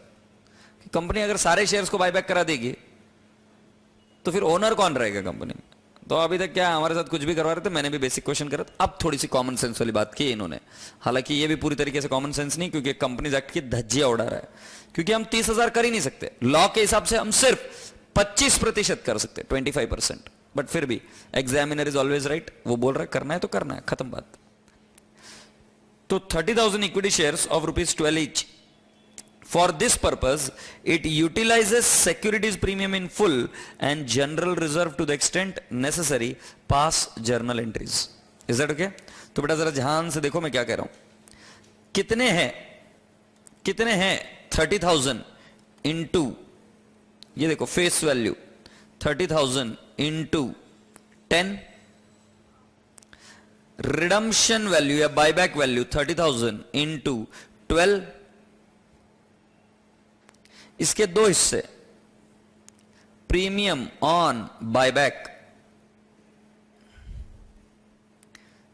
कि कंपनी अगर सारे शेयर्स को बायबैक करा देगी तो फिर ओनर कौन रहेगा कंपनी में। तो अभी तक क्या हमारे साथ कुछ भी करवा रहे थे, मैंने भी बेसिक क्वेश्चन करा, अब थोड़ी सी कॉमन सेंस वाली बात की इन्होंने। हालांकि ये भी पूरी तरीके से कॉमन सेंस नहीं, क्योंकि कंपनीज एक्ट की धज्जियां उड़ा रहा है, क्योंकि हम 30,000 कर ही नहीं सकते लॉ के हिसाब से, हम सिर्फ 25% कर सकते, 25%। बट फिर भी एग्जामिनर इज ऑलवेज राइट, वो बोल रहा है करना है तो करना है, खत्म बात। तो 30,000 equity shares of ₹12 each. For this purpose, it utilizes securities premium in full and general reserve to the extent necessary, pass journal entries. Is that okay? तो बेटा जरा ध्यान से देखो मैं क्या कह रहा हूं। कितने हैं 30,000 इंटू, ये देखो face value 30,000 into 10, redemption value या बायबैक वैल्यू 30,000 इंटू 12, इसके दो हिस्से, प्रीमियम ऑन बायबैक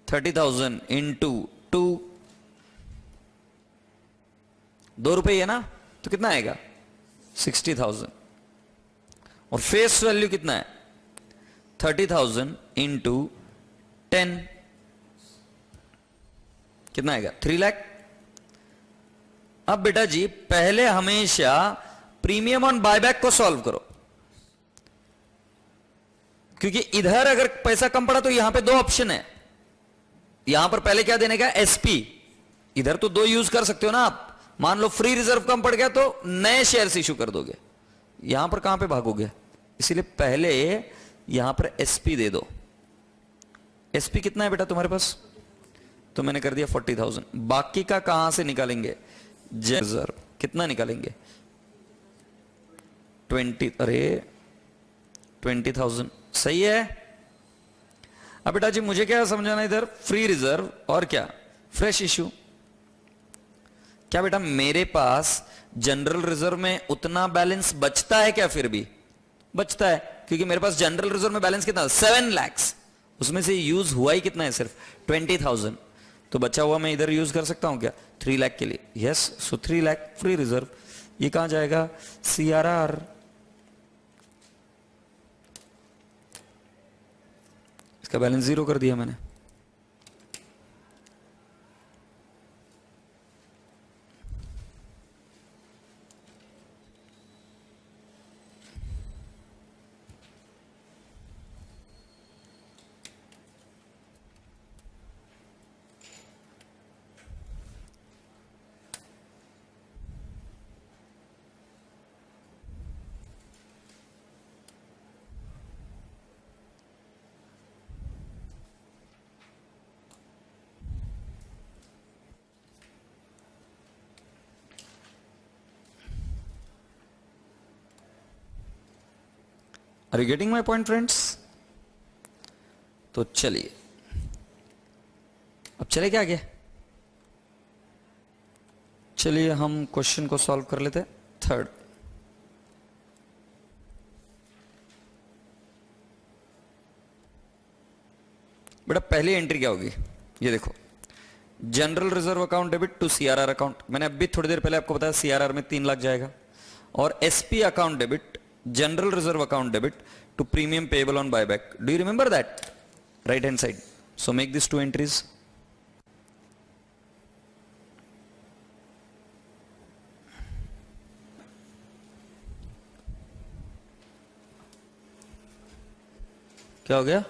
30,000 इंटू 2, ₹2 है ना, तो कितना आएगा 60,000। और फेस वैल्यू कितना है 30,000 इंटू 10, कितना आएगा 3 लाख। अब बेटा जी पहले हमेशा प्रीमियम ऑन बायबैक को सॉल्व करो, क्योंकि इधर अगर पैसा कम पड़ा तो यहां पे दो ऑप्शन है। यहां पर पहले क्या देने का एसपी, इधर तो दो यूज कर सकते हो ना आप। मान लो फ्री रिजर्व कम पड़ गया तो नए शेयर्स इशू कर दोगे, यहां पर कहां पे भागोगे, इसीलिए पहले यहां पर एसपी दे दो। एसपी कितना है बेटा तुम्हारे पास, तो मैंने कर दिया 40,000। बाकी का कहां से निकालेंगे, रिजर्व कितना निकालेंगे 20,000 सही है। अब बेटा जी मुझे क्या समझाना इधर, फ्री रिजर्व और क्या फ्रेश इशू। क्या बेटा मेरे पास जनरल रिजर्व में उतना बैलेंस बचता है क्या, फिर भी बचता है, क्योंकि मेरे पास जनरल रिजर्व में बैलेंस कितना 7 लाख, उसमें से यूज हुआ ही कितना है सिर्फ 20,000, तो बचा हुआ मैं इधर यूज कर सकता हूं क्या। 3 लाख के लिए, यस, सो 3 लाख फ्री रिजर्व, ये कहां जाएगा, CRR, इसका बैलेंस 0 कर दिया मैंने। Are you getting my point friends? तो चलिए अब चले क्या आगे, चलिए हम क्वेश्चन को सॉल्व कर लेते हैं। थर्ड, बेटा पहली एंट्री क्या होगी, ये देखो, general reserve account debit to CRR account, मैंने अभी थोड़ी देर पहले आपको बताया CRR में 3 लाख जाएगा, और SP account debit, general reserve account debit to premium payable on buyback. Do you remember that? Right hand side, so make this 2 entries. क्या हो गया?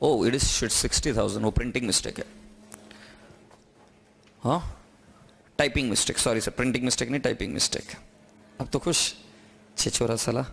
ओ इट इज 60,000, वो प्रिंटिंग मिस्टेक है, हाँ typing mistake, sorry sir, printing mistake नहीं, typing mistake. अब तो खुश छिछोरा साला।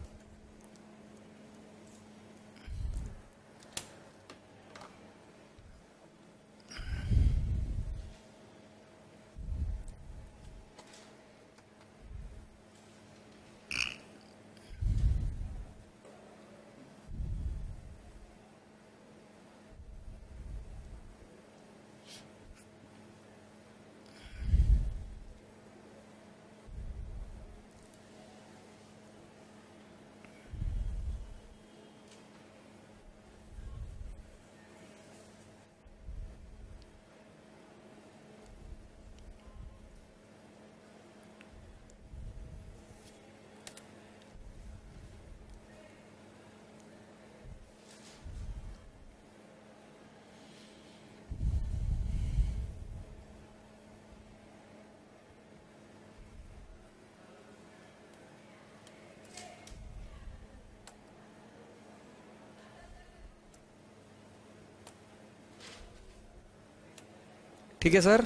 ठीक है सर,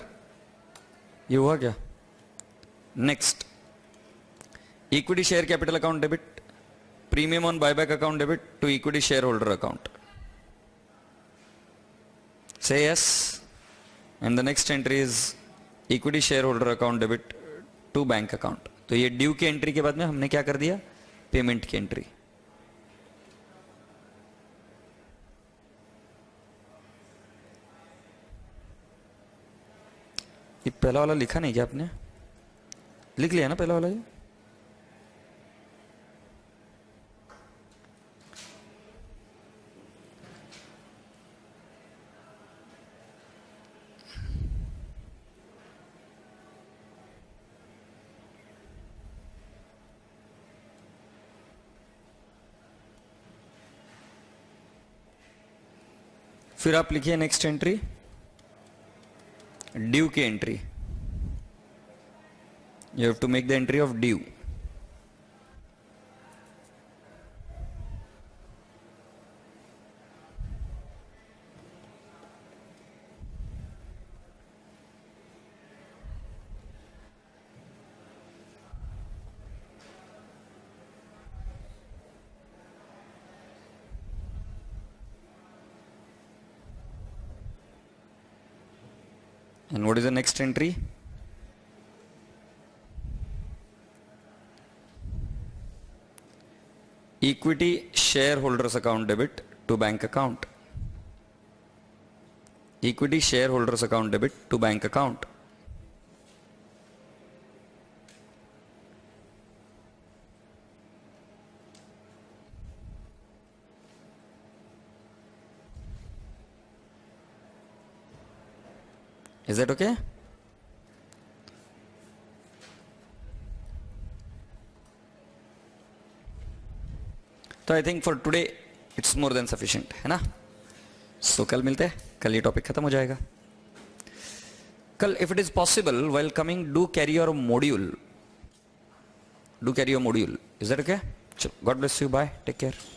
ये हुआ क्या? Next, equity share capital account debit, premium on buyback account debit to equity share holder account. से yes, and the next entry is equity share holder account debit to bank account. तो ये due की entry के बाद में हमने क्या कर दिया, पेमेंट की एंट्री। ये पहला वाला लिखा नहीं क्या आपने? लिख लिया ना पहला वाला ये? फिर आप लिखिए नेक्स्ट एंट्री, ड्यू की entry. You have to make the entry of due. And what is the next entry? Equity shareholders account debit to bank account. Equity shareholders account debit to bank account. Is that okay? तो I think for today it's more than sufficient, है ना? सो कल मिलते हैं, कल ये topic खत्म हो जाएगा कल. If it is possible while coming, do carry your module. Do carry your module. Is that okay? God bless you. Bye. Take care.